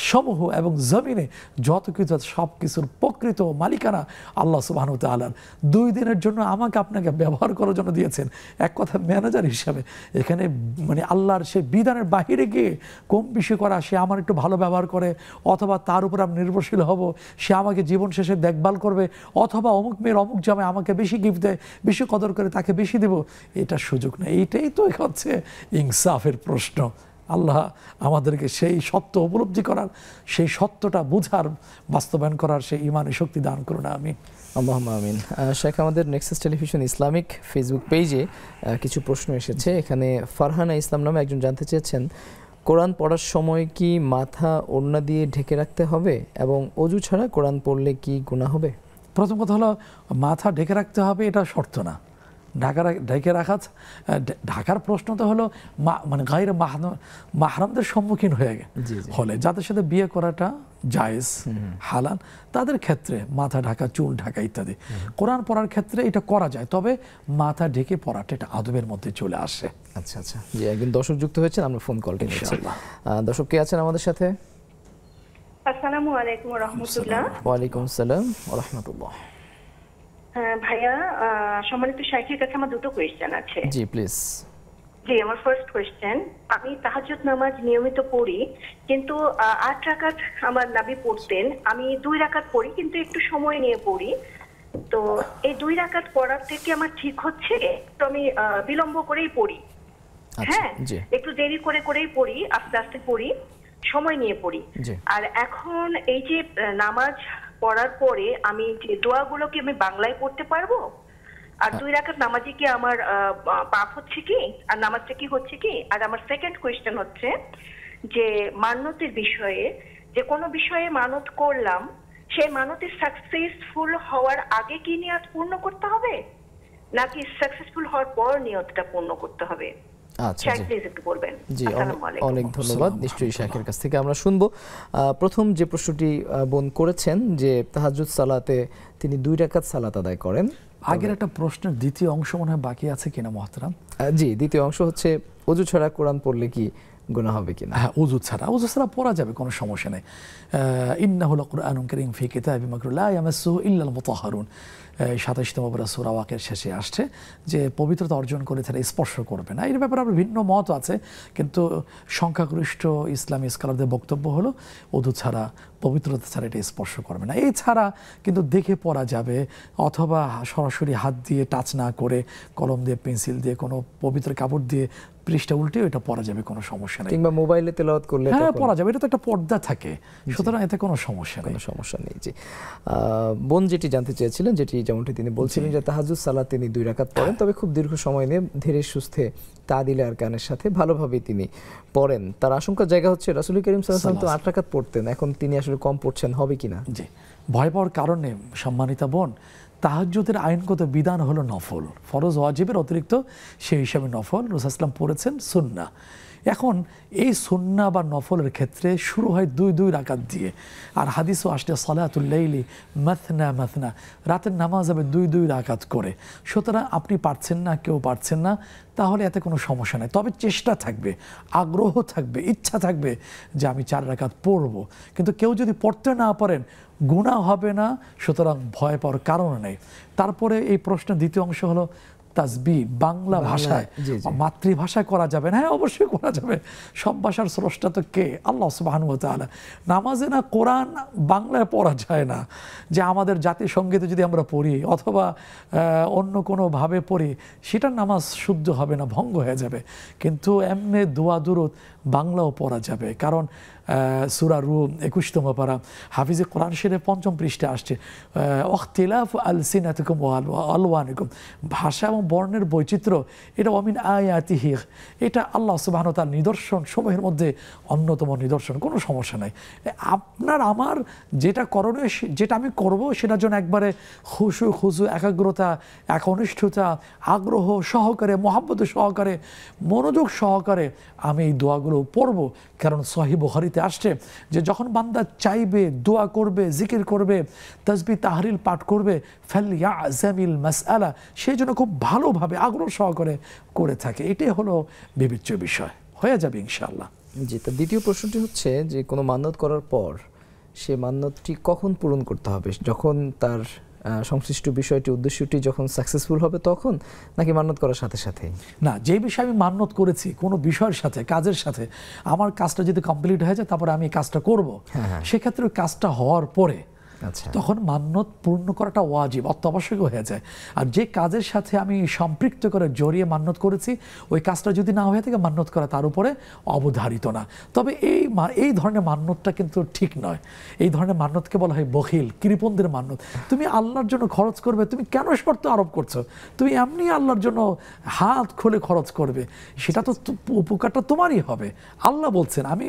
সমূহ এবং জমিনে যত কিছু সব কিছুর প্রকৃত মালিকানা আল্লাহ সুবহানাহু ওয়া তাআলার। 2 দিনের জন্য আমাকে আপনাকে ব্যবহার করার জন্য দিয়েছেন। এক কথা ম্যানেজার হিসাবে এখানে মানে আল্লাহর সেই বিধানের বাহিরে গিয়ে কম বেশি করা, সে আমার একটু ভালো ব্যবহার করে অথবা তার উপর আমি নির্ভরশীল হব, সে আমাকে জীবন শেষে দেখভাল করবে, অথবা অমুক মেয়ের অমুক জামাই আমাকে বেশি গিফট দেয়, বেশি কদর করে তাকে বেশি দেব, এটা সুযোগ নেই। এইটাই তো হচ্ছে ইনসাফের প্রশ্ন। আল্লাহ আমাদেরকে সেই সত্য উপলব্ধি করার, সেই সত্যটা বুঝার, বাস্তবায়ন করার সেই ইমানের শক্তি দান করুন। আমি আল্লাহুম্মা আমিন। শেখ, আমাদের নেক্সাস টেলিভিশন ইসলামিক ফেসবুক পেজে কিছু প্রশ্ন এসেছে। এখানে ফারহানা ইসলাম নামে একজন জানতে চেয়েছেন, কোরআন পড়ার সময় কি মাথা ওড়না দিয়ে ঢেকে রাখতে হবে এবং অজু ছাড়া কোরআন পড়লে কি গুনাহ হবে? প্রথম কথা হলো মাথা ঢেকে রাখতে হবে এটা শর্ত না। ঢেকে ঢাকার প্রশ্ন তো হলো মানে গায়রে মাহরামদের সম্মুখীন হলে যাদের সাথে বিয়ে করাটা জায়েজ হালাল তাদের ক্ষেত্রে মাথা ঢাকা, চুল ঢাকা ইত্যাদি। কোরআন পড়ার ক্ষেত্রে এটা করা যায়, তবে মাথা ঢেকে পড়াটা এটা আদবের মধ্যে চলে আসে। আচ্ছা আচ্ছা, জি একজন দর্শক যুক্ত হয়েছেন, আমরা ফোন কলটি নিচ্ছি। দর্শক কে আছেন আমাদের সাথে? আসসালামু আলাইকুম ওয়া রাহমাতুল্লাহ। ওয়া আলাইকুম আসসালাম ওয়া রাহমাতুল্লাহ। ভাইয়া, সম্মানিত শাইখের কাছে আমার দুটো কোয়েশ্চেন আছে। জি প্লিজ। জি, আমার ফার্স্ট কোয়েশ্চেন, আমি তাহাজ্জুদ নামাজ নিয়মিত পড়ি, কিন্তু 8 রাকাত আমার নবী পড়তেন, আমি 2 রাকাত পড়ি, কিন্তু একটু সময় নিয়ে পড়ি। তো এই 2 রাকাত পড়ার থেকে আমার ঠিক হচ্ছে তো আমি বিলম্ব করেই পড়ি। হ্যাঁ, একটু দেরি করেই পড়ি, আস্তে আস্তে পড়ি, সময় নিয়ে পড়ি। আর এখন এই যে নামাজ পড়ার পরে আমি যে দোয়াগুলো কি আমি বাংলায় পড়তে পারবো? আর 2 রাকাত নামাজে কি আমার পাপ হচ্ছে কি, আর নামাজটা কি হচ্ছে কি? আর আমার সেকেন্ড কোয়েশ্চেন হচ্ছে যে মান্যতের বিষয়ে, যে কোনো বিষয়ে মানত করলাম, সেই মানতে সাকসেসফুল হওয়ার আগে কি নিয়ত পূর্ণ করতে হবে, নাকি সাকসেসফুল হওয়ার পর নিয়তটা পূর্ণ করতে হবে? আচ্ছা জি, অনেক ধন্যবাদ। নিশ্চয়ই শাইখের কাছ থেকে আমরা শুনবো। প্রথম যে প্রশ্নটি বোন করেছেন যে তাহাজ্জুদ সালাতে তিনি 2 রাকাত সালাত আদায় করেন, আগের একটা প্রশ্নের দ্বিতীয় অংশ মনে হয় বাকি আছে কিনা মুহতারাম? জি, দ্বিতীয় অংশ হচ্ছে ওযু ছাড়া কোরআন পড়লে কি গুনাহ হবে কিনা? হ্যাঁ, ওযু ছাড়া পড়া যাবে, কোনো সমস্যা নেই। ইন্নাহু লাকুরআনুন কারীম ফি কিতাবিম মাকনুন লা ইয়ামাসসুহু ইল্লাল মুতাহহারুন, 27তম পারা সূরা ওয়াকিয়ার শেষে আসছে যে পবিত্রতা অর্জন করে তারা স্পর্শ করবে না। এর ব্যাপারে ভিন্ন মত আছে, কিন্তু সংখ্যাগরিষ্ঠ ইসলামী স্কলারদের বক্তব্য হলো ওযু ছাড়া, পবিত্রতা ছাড়া এটা স্পর্শ করবে না। এই ছাড়া কিন্তু দেখে পড়া যাবে, অথবা সরাসরি হাত দিয়ে টাচ না করে কলম দিয়ে, পেন্সিল দিয়ে, কোনো পবিত্র কাপড় দিয়ে পৃষ্ঠা উল্টে এটা পড়া যাবে, কোনো সমস্যা নেই। কিংবা মোবাইলে তেলাওয়াত করলে হ্যাঁ পড়া যাবে, এটা তো একটা পর্দা থাকে, সুতরাং এতে কোনো সমস্যা নেই। জি, বোন যেটি জানতে চেয়েছিলেন, যেমনটি তিনি বলছিলেন যে তাহাজ্জুদ সালাত তিনি 2 রাকাত পড়েন, তবে খুব দীর্ঘ সময় নিয়ে ধীরে সুস্থে তাদিলে আরকানের সাথে ভালোভাবে তিনি পড়েন। তার আশঙ্কার জায়গা হচ্ছে রাসূল করিম সাল্লাল্লাহু আলাইহি ওয়াসাল্লাম তো 8 রাকাত পড়তেন, এখন তিনি আসলে কম পড়ছেন, হবে কিনা? জি, ভয় পাওয়ার কারণে সম্মানিতা বোন, তাহাজ্জুদের আইনগত বিধান হলো নফল, ফরজ ওয়াজিবের অতিরিক্ত সেই হিসাবে নফল। রাসূল সাল্লাল্লাহু আলাইহি ওয়াসাল্লাম পড়েছেন সুন্নাহ। এখন এই সুন্নাহ বা নফলের ক্ষেত্রে শুরু হয় 2 রাকাত দিয়ে, আর হাদিসও আসলে সালাতুল লাইলি মাথনা মাথনা, রাতের নামাজ হবে 2 রাকাত করে। সুতরাং আপনি পারছেন না, কেউ পারছেন না, তাহলে এতে কোনো সমস্যা নেই, তবে চেষ্টা থাকবে, আগ্রহ থাকবে, ইচ্ছা থাকবে যে আমি 4 রাকাত পড়ব। কিন্তু কেউ যদি পড়তে না পারেন গুনাহ হবে না, সুতরাং ভয় পাওয়ার কারণ নেই। তারপরে এই প্রশ্নের দ্বিতীয় অংশ হলো তাসবিহ বাংলা ভাষায়, মাতৃভাষায় করা যাবে না? হ্যাঁ, অবশ্যই করা যাবে। সব ভাষার স্রষ্টা তো কে? আল্লাহ সুবহানাহু ওয়া তাআলা। নামাজে না কোরআন বাংলায় পড়া যায় না, যে আমাদের জাতীয় সঙ্গীতে যদি আমরা পড়ি অথবা অন্য কোনোভাবে পড়ি, সেটার নামাজ শুদ্ধ হবে না, ভঙ্গ হয়ে যাবে। কিন্তু এমনি দোয়া দুরূদ বাংলাও পড়া যাবে, কারণ সূরা রুম 21তম পারা হাফিজে কোরআন শরীফের 5ম পৃষ্ঠাে আসছে ইখতিলাফু আলসিনাতিকুম ওয়া আলওয়ানিকুম, ভাষা এবং বর্ণের বৈচিত্র্য, এটা ওয়ামিন আয়াতিহি, এটা আল্লাহ সুবহানাহু ওয়া তাআলার নিদর্শন সমূহের মধ্যে অন্যতম নিদর্শন, কোনো সমস্যা নাই। আপনার আমার যেটা করণীয়, যেটা আমি করব, সেটার জন্য একবারে খুজু একাগ্রতা, একনিষ্ঠতা, আগ্রহ সহকারে, মহব্বত সহকারে, মনোযোগ সহকারে আমি এই দোয়াগুলো পড়ব। কারণ সহিহ বুখারীতে আসছে যে যখন বান্দা চাইবে, দোয়া করবে, জিকির করবে, তাসবিহ তাহলিল পাঠ করবে, ফালইয়াযামিল মাসআলা, সেই জন্য খুব ভালোভাবে আগ্রহ সহকারে করে থাকে। এটাই হলো বিবেচ্য বিষয়, হয়ে যাবে ইনশাআল্লাহ। জি, তো দ্বিতীয় প্রশ্নটি হচ্ছে যে কোনো মান্যত করার পর সে মান্যতটি কখন পূরণ করতে হবে? যখন তার সংশ্লিষ্ট বিষয়টি, উদ্দেশ্যটি যখন সাকসেসফুল হবে তখন, নাকি মান্যত করার সাথে সাথেই? না, যে বিষয়ে আমি মান্যত করেছি কোনো বিষয়ের সাথে, কাজের সাথে, আমার কাজটা যদি কমপ্লিট হয়ে যায় তারপরে আমি কাজটা করব, সেক্ষেত্রে কাজটা হওয়ার পরে আচ্ছা। তখন মান্যত পূর্ণ করাটা ওয়াজিব, অত্যাবশ্যক হয়ে যায়। আর যে কাজের সাথে আমি সম্পৃক্ত করে জড়িয়ে মান্যত করেছি ওই কাজটা যদি না হয়ে থাকে মান্যত করা তার উপরে অবধারিত না। তবে এই ধরনের মান্যতটা কিন্তু ঠিক নয়। এই ধরনের মান্যতকে বলা হয় বখিল, কৃপণদের মান্যত। তুমি আল্লাহর জন্য খরচ করবে, তুমি কেন শর্ত আরোপ করছো? তুমি এমনি আল্লাহর জন্য হাত খুলে খরচ করবে, সেটা তো উপকারটা তোমারই হবে। আল্লাহ বলছেন, আমি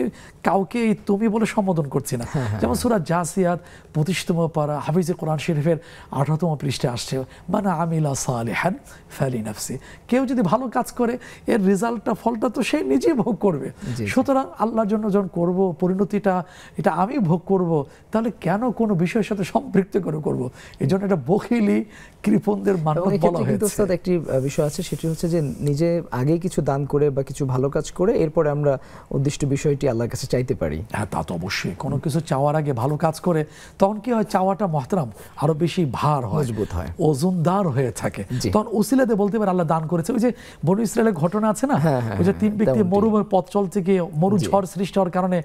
কাউকে তুমি বলে সম্বোধন করছি না। যেমন সূরা জাসিয়াত 25তম পারা হাফিজে কোরআন শরীফের 18তম পৃষ্ঠায় আসছে, মানে আমিলা সালিহান ফালিনাফসি, কেউ যদি ভালো কাজ করে এর রেজাল্টটা, ফলটা তো সে নিজেই ভোগ করবে। সুতরাং আল্লাহর জন্য যখন করব, পরিণতিটা এটা আমি ভোগ করব, তাহলে কেন কোনো বিষয়ের সাথে সম্পৃক্ত করে করব? এই জন্য এটা বখিলি, কৃপণদের মান্যত বলা হয়েছে। একটি বিষয় আছে, সেটি হচ্ছে যে নিজে আগে কিছু দান করে বা কিছু ভালো কাজ করে এরপরে আমরা উদ্দিষ্ট বিষয়টি আল্লাহর কাছে চাইতে পারি। হ্যাঁ, তা তো অবশ্যই। কোনো কিছু চাওয়ার আগে ভালো কাজ করে তখন কি হয়, চাওয়াটা মহতরম আরো বেশি ভার হয়, মজবুত হয়, ওজনদার হয়ে থাকে। তখন উসিলাতে বলতে পারে আল্লাহ দান করেছে। ওই যে বনু ইসরায়েলের ঘটনা আছে না, ওই যে 3 ব্যক্তি মরুভূমি পথ চলতে গিয়ে মরু ঝড় সৃষ্টি হওয়ার কারণে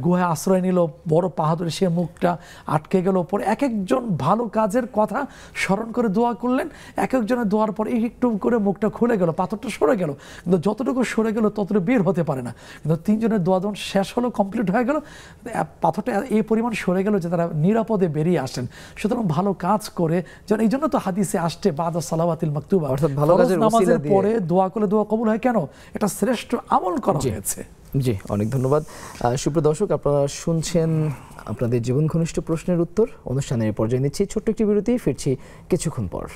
গুহায় আশ্রয় নিল, বড় পাহাড়ে সে মুখটা আটকে গেল। পরে এক একজন ভালো কাজের কথা স্মরণ করে দোয়া করলেন, এক একজনের দোয়ার পর একটু করে মুখটা খুলে গেল, পাথরটা সরে গেল। কিন্তু যতটুকু সরে গেল ততটুকু বের হতে পারে না। কিন্তু 3 জনের দোয়া যখন শেষ হলো, কমপ্লিট হয়ে গেল, পাথরটা এই পরিমাণ সরে গেল যে তারা নিরাপদে বেরিয়ে আসেন। সুতরাং ভালো কাজ করে, যেন এই জন্য তো হাদিসে আসছে বাদা সালাওয়াতিল মাকতুবা, অর্থাৎ ভালো কাজের নামাজের পরে দোয়া করলে দোয়া কবুল হয়। কেন? এটা শ্রেষ্ঠ আমল করা হয়েছে। জি, অনেক ধন্যবাদ। সুপ্রিয় দর্শক, আপনারা শুনছেন আপনাদের জীবন ঘনিষ্ঠ প্রশ্নের উত্তর অনুষ্ঠানের পর্যায়ে নিচ্ছি ছোট্ট একটি বিরতি, ফিরছি কিছুক্ষণ পর।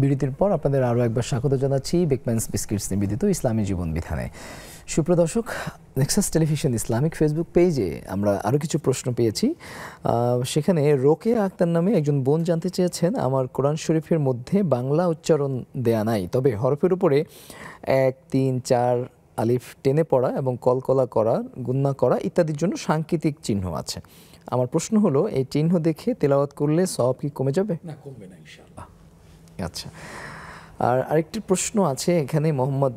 বিরতির পর আপনাদের আরও একবার স্বাগত জানাচ্ছি বেকম্যানস বিস্কিটস নিবেদিত ইসলামী জীবন বিধানে। সুপ্রিয় দর্শক, নেক্সাস টেলিভিশন ইসলামিক ফেসবুক পেজে আমরা আরও কিছু প্রশ্ন পেয়েছি। সেখানে রোকেয়া আক্তার নামে একজন বোন জানতে চেয়েছেন, আমার কোরআন শরীফের মধ্যে বাংলা উচ্চারণ দেয়া নাই, তবে হরফের উপরে 1, 3, 4 আলিফ টেনে পড়া এবং কলকলা করা, গুন্না করা ইত্যাদির জন্য সাংকেতিক চিহ্ন আছে। আমার প্রশ্ন হলো, এই চিহ্ন দেখে তেলাওয়াত করলে সওয়াব কি কমে যাবে? না, কমবে না ইনশাআল্লাহ। আচ্ছা, আর আরেকটি প্রশ্ন আছে এখানে, মোহাম্মদ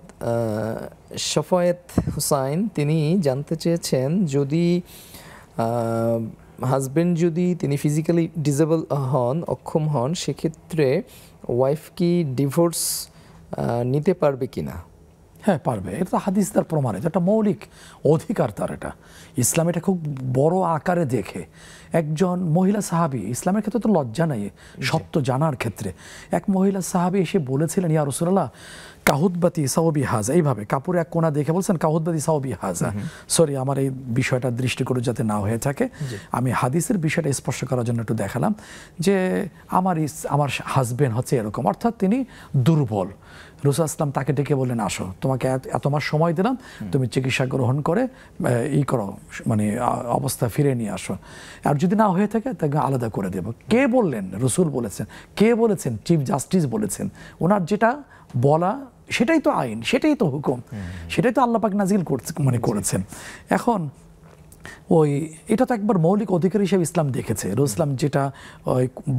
শফায়েত হুসাইন, তিনি জানতে চেয়েছেন, যদি হাজবেন্ড যদি তিনি ফিজিক্যালি ডিসেবল হন, অক্ষম হন, সেক্ষেত্রে ওয়াইফ কি ডিভোর্স নিতে পারবে কিনা? হ্যাঁ, পারবে। এটা তো হাদিস তার প্রমাণ, এটা মৌলিক অধিকার তার। এটা ইসলাম এটা খুব বড় আকারে দেখে। একজন মহিলা সাহাবী, ইসলামের ক্ষেত্রে তো লজ্জা নাই সত্য জানার ক্ষেত্রে, এক মহিলা সাহাবী এসে বলেছিলেন, ইয়া রাসূলুল্লাহ কাহুদবাতি সাওবি হাজা, এইভাবে কাপড়ে এক কোণা দেখে বলছেন কাহুদবাতি সাওবি হাজা। সরি, আমার এই বিষয়টা দৃষ্টিকোণ যাতে না হয়ে থাকে, আমি হাদিসের বিষয়টা স্পষ্ট করার জন্য একটু দেখালাম যে আমার হাজবেন্ড হচ্ছে এরকম, অর্থাৎ তিনি দুর্বল। রাসূল আসলাম তাকে ডেকে বললেন, আসো, তোমাকে এত মাস সময় দিলাম, তুমি চিকিৎসা গ্রহণ করে করো, মানে অবস্থা ফিরে নিয়ে আসো, আর যদি না হয়ে থাকে তাকে আলাদা করে দেব। কে বললেন? রাসূল বলেছেন। কে বলেছেন? চিফ জাস্টিস বলেছেন। ওনার যেটা বলা সেটাই তো আইন, সেটাই তো হুকুম, সেটাই তো আল্লাহ পাক নাজিল করেছেন। এখন এটা তো একবার মৌলিক অধিকার হিসেবে ইসলাম দেখেছে। ইসলাম যেটা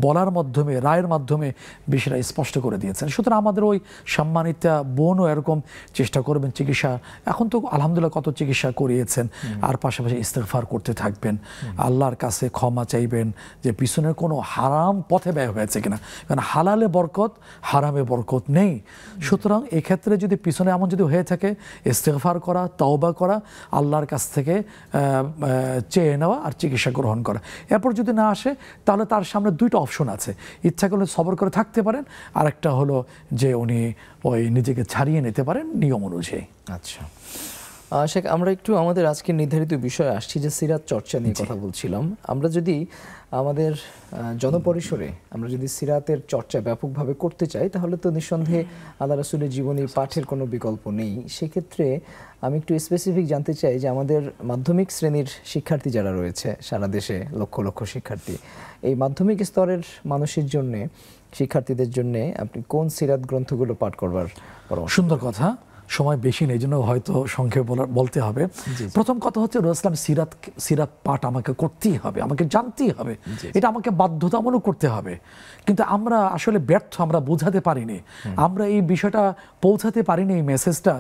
বলার মাধ্যমে, রায়ের মাধ্যমে বিষয়টা স্পষ্ট করে দিয়েছেন। সুতরাং আমাদের ওই সম্মানিতা বোনও এরকম চেষ্টা করবেন চিকিৎসা, এখন তো আলহামদুলিল্লাহ কত চিকিৎসা করিয়েছেন, আর পাশাপাশি ইস্তেগফার করতে থাকবেন, আল্লাহর কাছে ক্ষমা চাইবেন যে পিছনের কোনো হারাম পথে ব্যয় হয়েছে কিনা, কারণ হালালে বরকত, হারামে বরকত নেই। সুতরাং এক্ষেত্রে যদি পিছনে এমন যদি হয়ে থাকে, ইস্তেগফার করা, তওবা করা, আল্লাহর কাছ থেকে চেয়ে নেওয়া আর চিকিৎসা গ্রহণ করা। এরপর যদি না আসে তাহলে তার সামনে 2টা অপশন আছে, ইচ্ছা করলে সবর করে থাকতে পারেন, আর একটা হলো যে উনি নিজেকে ছাড়িয়ে নিতে পারেন নিয়ম অনুযায়ী। আচ্ছা শেখ, আমরা একটু আমাদের আজকের নির্ধারিত বিষয়ে আসছি, যে সিরাত চর্চা নিয়ে কথা বলছিলাম। আমরা যদি আমাদের জনপরিসরে আমরা যদি সিরাতের চর্চা ব্যাপকভাবে করতে চাই, তাহলে তো নিঃসন্দেহে আল্লাহ রাসূলের জীবনী পাঠের কোনো বিকল্প নেই। সেক্ষেত্রে আমি একটু স্পেসিফিক জানতে চাই যে আমাদের মাধ্যমিক শ্রেণীর শিক্ষার্থী যারা রয়েছে সারা দেশে, লক্ষ লক্ষ শিক্ষার্থী, এই মাধ্যমিক স্তরের মানুষের জন্যে, শিক্ষার্থীদের জন্যে আপনি কোন সিরাত গ্রন্থগুলো পাঠ করবার পরামর্শ? সুন্দর কথা। সময় বেশি নেই, জন্য হয়তো সংক্ষেপে বলতে হবে। প্রথম কথা হচ্ছে রসুল সিরাত পাঠ আমাকে করতেই হবে, আমাকে জানতেই হবে, এটা আমাকে বাধ্যতামূলক করতে হবে। কিন্তু আমরা আসলে ব্যর্থ, আমরা বোঝাতে পারিনি, আমরা এই বিষয়টা পৌঁছাতে পারিনি, এই মেসেজটা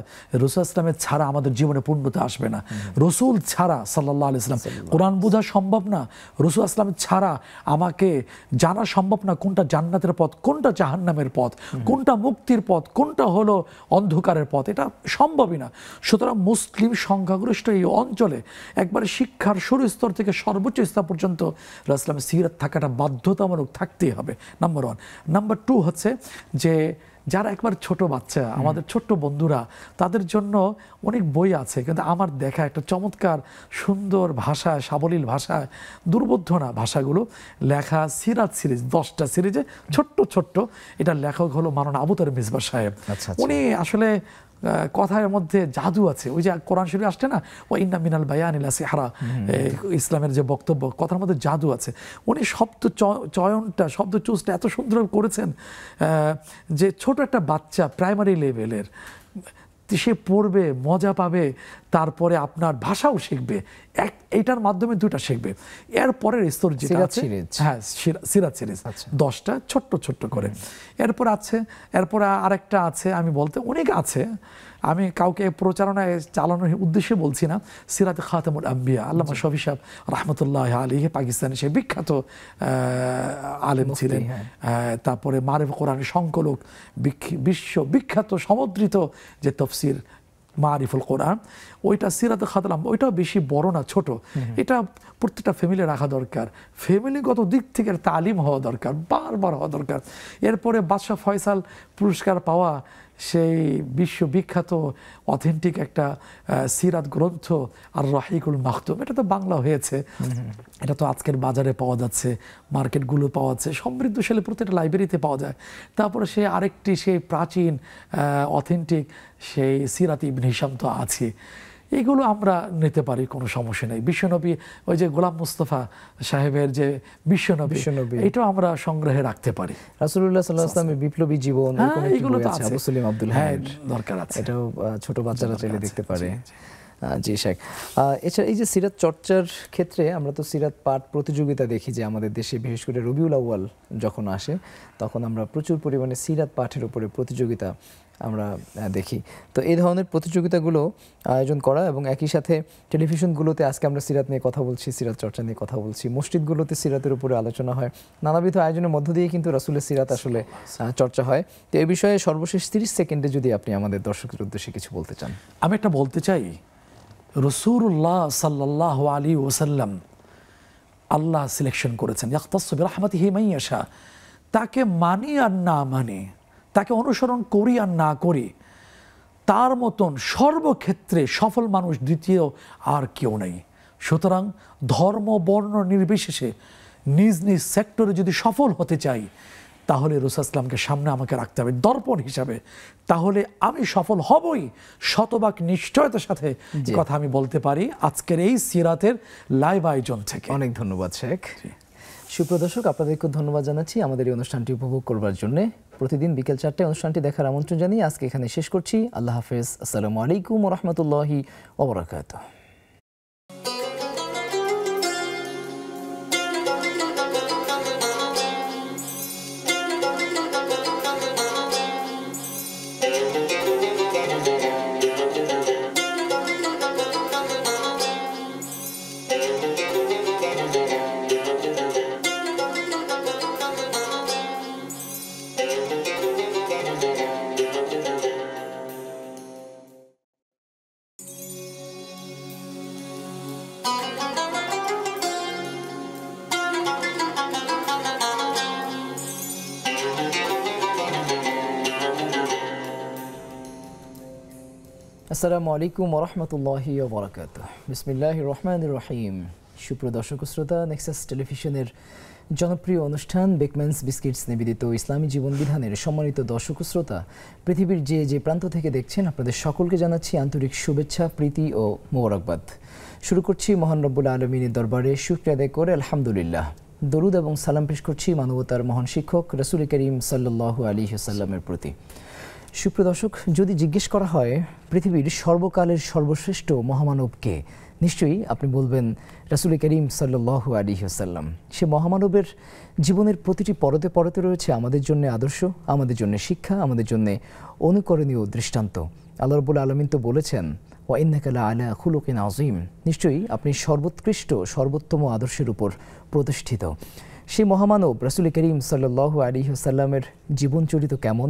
রসুল ইসলামের ছাড়া আমাদের জীবনে পূর্ণতা আসবে না। রসুল ছাড়া সাল্লাল্লাহু আলাইহি ওয়াসাল্লাম কোরআন বোঝা সম্ভব না, রসুল ইসলাম ছাড়া আমাকে জানা সম্ভব না কোনটা জান্নাতের পথ, কোনটা জাহান্নামের পথ, কোনটা মুক্তির পথ, কোনটা হলো অন্ধকারের পথ, এটা সম্ভবই না। সুতরাং মুসলিম সংখ্যাগরিষ্ঠ এই অঞ্চলে একবারে শিক্ষার শুরু স্তর থেকে সর্বোচ্চ স্তর পর্যন্ত রাসূলুল্লাহ সাল্লাল্লাহু আলাইহি ওয়াসাল্লামের সিরাত থাকাটা বাধ্যতামূলক থাকতেই হবে, নাম্বার 1। নাম্বার 2 হচ্ছে যে যারা একবার ছোট বাচ্চা, আমাদের ছোট্ট বন্ধুরা, তাদের জন্য অনেক বই আছে, কিন্তু আমার দেখা একটা চমৎকার সুন্দর ভাষায়, সাবলীল ভাষায়, দুর্বোধ্য না ভাষাগুলো লেখা সিরাত সিরিজ, 10টা সিরিজে ছোট্ট ছোট্ট। এটার লেখক হলো মাওলানা আবু তাহের মিসবাহ সাহেব। উনি আসলে কথার মধ্যে জাদু আছে। ওই যে কোরআন শরীফে আসছে না, ও ইন্না মিনাল বায়ানিল সিহরা, ইসলামের যে বক্তব্য, কথার মধ্যে জাদু আছে। উনি শব্দ চয়নটা, শব্দ চুজটা এত সুন্দর করেছেন যে ছোট একটা বাচ্চা প্রাইমারি লেভেলের সে পড়বে, মজা পাবে, তারপরে আপনার ভাষাও শিখবে। এইটার মাধ্যমে 2টা শিখবে। এর পরের স্তর যেটা আছে, হ্যাঁ সিরাত সিরিজ 10টা ছোট্ট ছোট্ট করে। এরপর আরেকটা আছে, আমি বলতে অনেক আছে, আমি কাউকে প্রচারণায় চালানোর উদ্দেশ্যে বলছি না। সিরাতে খাতামুল আম্বিয়া, আল্লামা শফি সাহেব রাহমাতুল্লাহি আলাইহি, পাকিস্তানে সে বিখ্যাত আলেম ছিলেন। তারপরে মারিফ কোরআনের সংকলক, বিশ্ব বিখ্যাত সমুদ্রিত যে তফসির মারিফুল কোরআন, ওইটা সিরাতে খাতাম, ওইটাও বেশি বড় না, ছোট। এটা প্রত্যেকটা ফ্যামিলি রাখা দরকার, ফ্যামিলিগত দিক থেকে তালিম হওয়া দরকার, বারবার হওয়া দরকার। এরপরে বাদশাহ ফয়সাল পুরস্কার পাওয়া সেই বিশ্ববিখ্যাত অথেন্টিক একটা সিরাত গ্রন্থ আর রাহিকুল মাখতুম, এটা তো বাংলা হয়েছে, এটা তো আজকের বাজারে পাওয়া যাচ্ছে, মার্কেটগুলো পাওয়া যাচ্ছে, সমৃদ্ধশালী প্রত্যেকটা লাইব্রেরিতে পাওয়া যায়। তারপরে সে আরেকটি সেই প্রাচীন অথেন্টিক সেই সিরাত ইবনে হিশাম তো আছে, এগুলো আমরা নিতে পারি, কোনো সমস্যা নেই। বিশ্বনবী, ওই যে গোলাম মুস্তাফা সাহেবের যে বিশ্বনবী, এটাও আমরা সংগ্রহে রাখতে পারি। রাসূলুল্লাহ সাল্লাল্লাহু আলাইহি ওয়াসাল্লামের বিপ্লবী জীবন, এগুলো তো আছে, আবু সুলাইম আব্দুল হামিদ, দরকার আছে, এটাও ছোট বাচ্চারা চাইলে দেখতে পারে। জি শেখ, এছাড়া এই যে সিরাত চর্চার ক্ষেত্রে আমরা তো সিরাত পাঠ প্রতিযোগিতা দেখি যে আমাদের দেশে, বিশেষ করে রবিউল আউয়াল যখন আসে তখন আমরা প্রচুর পরিমাণে সিরাত পাঠের উপরে প্রতিযোগিতা আমরা দেখি। তো এই ধরনের প্রতিযোগিতাগুলো আয়োজন করা এবং একই সাথে টেলিভিশনগুলোতে আজকে আমরা সিরাত নিয়ে কথা বলছি, সিরাত চর্চা নিয়ে কথা বলছি, মসজিদগুলোতে সিরাতের উপরে আলোচনা হয়, নানাবিধ আয়োজনের মধ্য দিয়ে কিন্তু রাসূলের সিরাত আসলে চর্চা হয়। তো এই বিষয়ে সর্বশেষ 30 সেকেন্ডে যদি আপনি আমাদের দর্শকদের উদ্দেশ্যে কিছু বলতে চান। আমি একটা বলতে চাই, রাসূলুল্লাহ সাল্লাল্লাহু আলাইহি ওয়াসাল্লাম আল্লাহ সিলেকশন করেছেন, ইয়াখতাসসু বিরাহমাতিহি মান ইয়াশা, তাকে মানি আর না মানি, তাকে অনুসরণ করি আর না করি, তার মতন সর্বক্ষেত্রে সফল মানুষ দ্বিতীয় আর কেউ নেই। সুতরাং ধর্ম বর্ণ নির্বিশেষে নিজ নিজ সেক্টরে যদি সফল হতে চাই, তাহলে রাসূল ইসলামকে সামনে আমাকে রাখতে হবে দর্পণ হিসাবে, তাহলে আমি সফল হবই শতভাগ নিশ্চয়তার সাথে। কথা আমি বলতে পারি আজকের এই সিরাতের লাইভ আয়োজন থেকে। অনেক ধন্যবাদ শেখ। সুপ্রদর্শক, আপনাদেরকে ধন্যবাদ জানাচ্ছি আমাদের এই অনুষ্ঠানটি উপভোগ করবার জন্য। প্রতিদিন বিকেল 4টায় অনুষ্ঠানটি দেখার আমন্ত্রণ জানিয়ে আজকে এখানে শেষ করছি। আল্লাহ হাফেজ। আসসালামু আলাইকুম ওয়া রাহমাতুল্লাহি ওয়া বারাকাতুহু। আসসালামু আলাইকুম ওয়া রাহমাতুল্লাহি ওয়া বারাকাতুহু। বিসমিল্লাহির রহমানির রহিম। সুপ্রিয় দর্শক শ্রোতা, নেক্সাস টেলিভিশনের জনপ্রিয় অনুষ্ঠান বেকম্যানস বিস্কিটস নিবেদিত ইসলামী জীবন বিধানের সম্মানিত দর্শক শ্রোতা, পৃথিবীর যে প্রান্ত থেকে দেখছেন আপনাদের সকলকে জানাচ্ছি আন্তরিক শুভেচ্ছা, প্রীতি ও মোবারকবাদ। শুরু করছি মহান রব্বুল আলামিনের দরবারে শুকরিয়া আদায় করে আলহামদুলিল্লাহ। দরুদ এবং সালাম পেশ করছি মানবতার মহান শিক্ষক রাসূল করিম সাল্লাল্লাহু আলাইহি ওয়াসাল্লামের প্রতি। সুপ্রিয় দর্শক, যদি জিজ্ঞেস করা হয় পৃথিবীর সর্বকালের সর্বশ্রেষ্ঠ মহামানব কে, নিশ্চয়ই আপনি বলবেন রাসূল করিম সাল্লাল্লাহু আলাইহি ওয়াসাল্লাম। সে মহামানবের জীবনের প্রতিটি পরতে পরতে রয়েছে আমাদের জন্য আদর্শ, আমাদের জন্য শিক্ষা, আমাদের জন্য অনুকরণীয় দৃষ্টান্ত। আল্লাহ রাব্বুল আলামিন তো বলেছেন, ওয়া ইন্নাকা লাআলা খুলুকিন আযীম, নিশ্চয়ই আপনি সর্বোৎকৃষ্ট সর্বোত্তম আদর্শের উপর প্রতিষ্ঠিত। সেই মহামানব রাসূল করিম সাল্লাল্লাহু আলাইহি ওয়াসাল্লামের জীবনচরিত কেমন,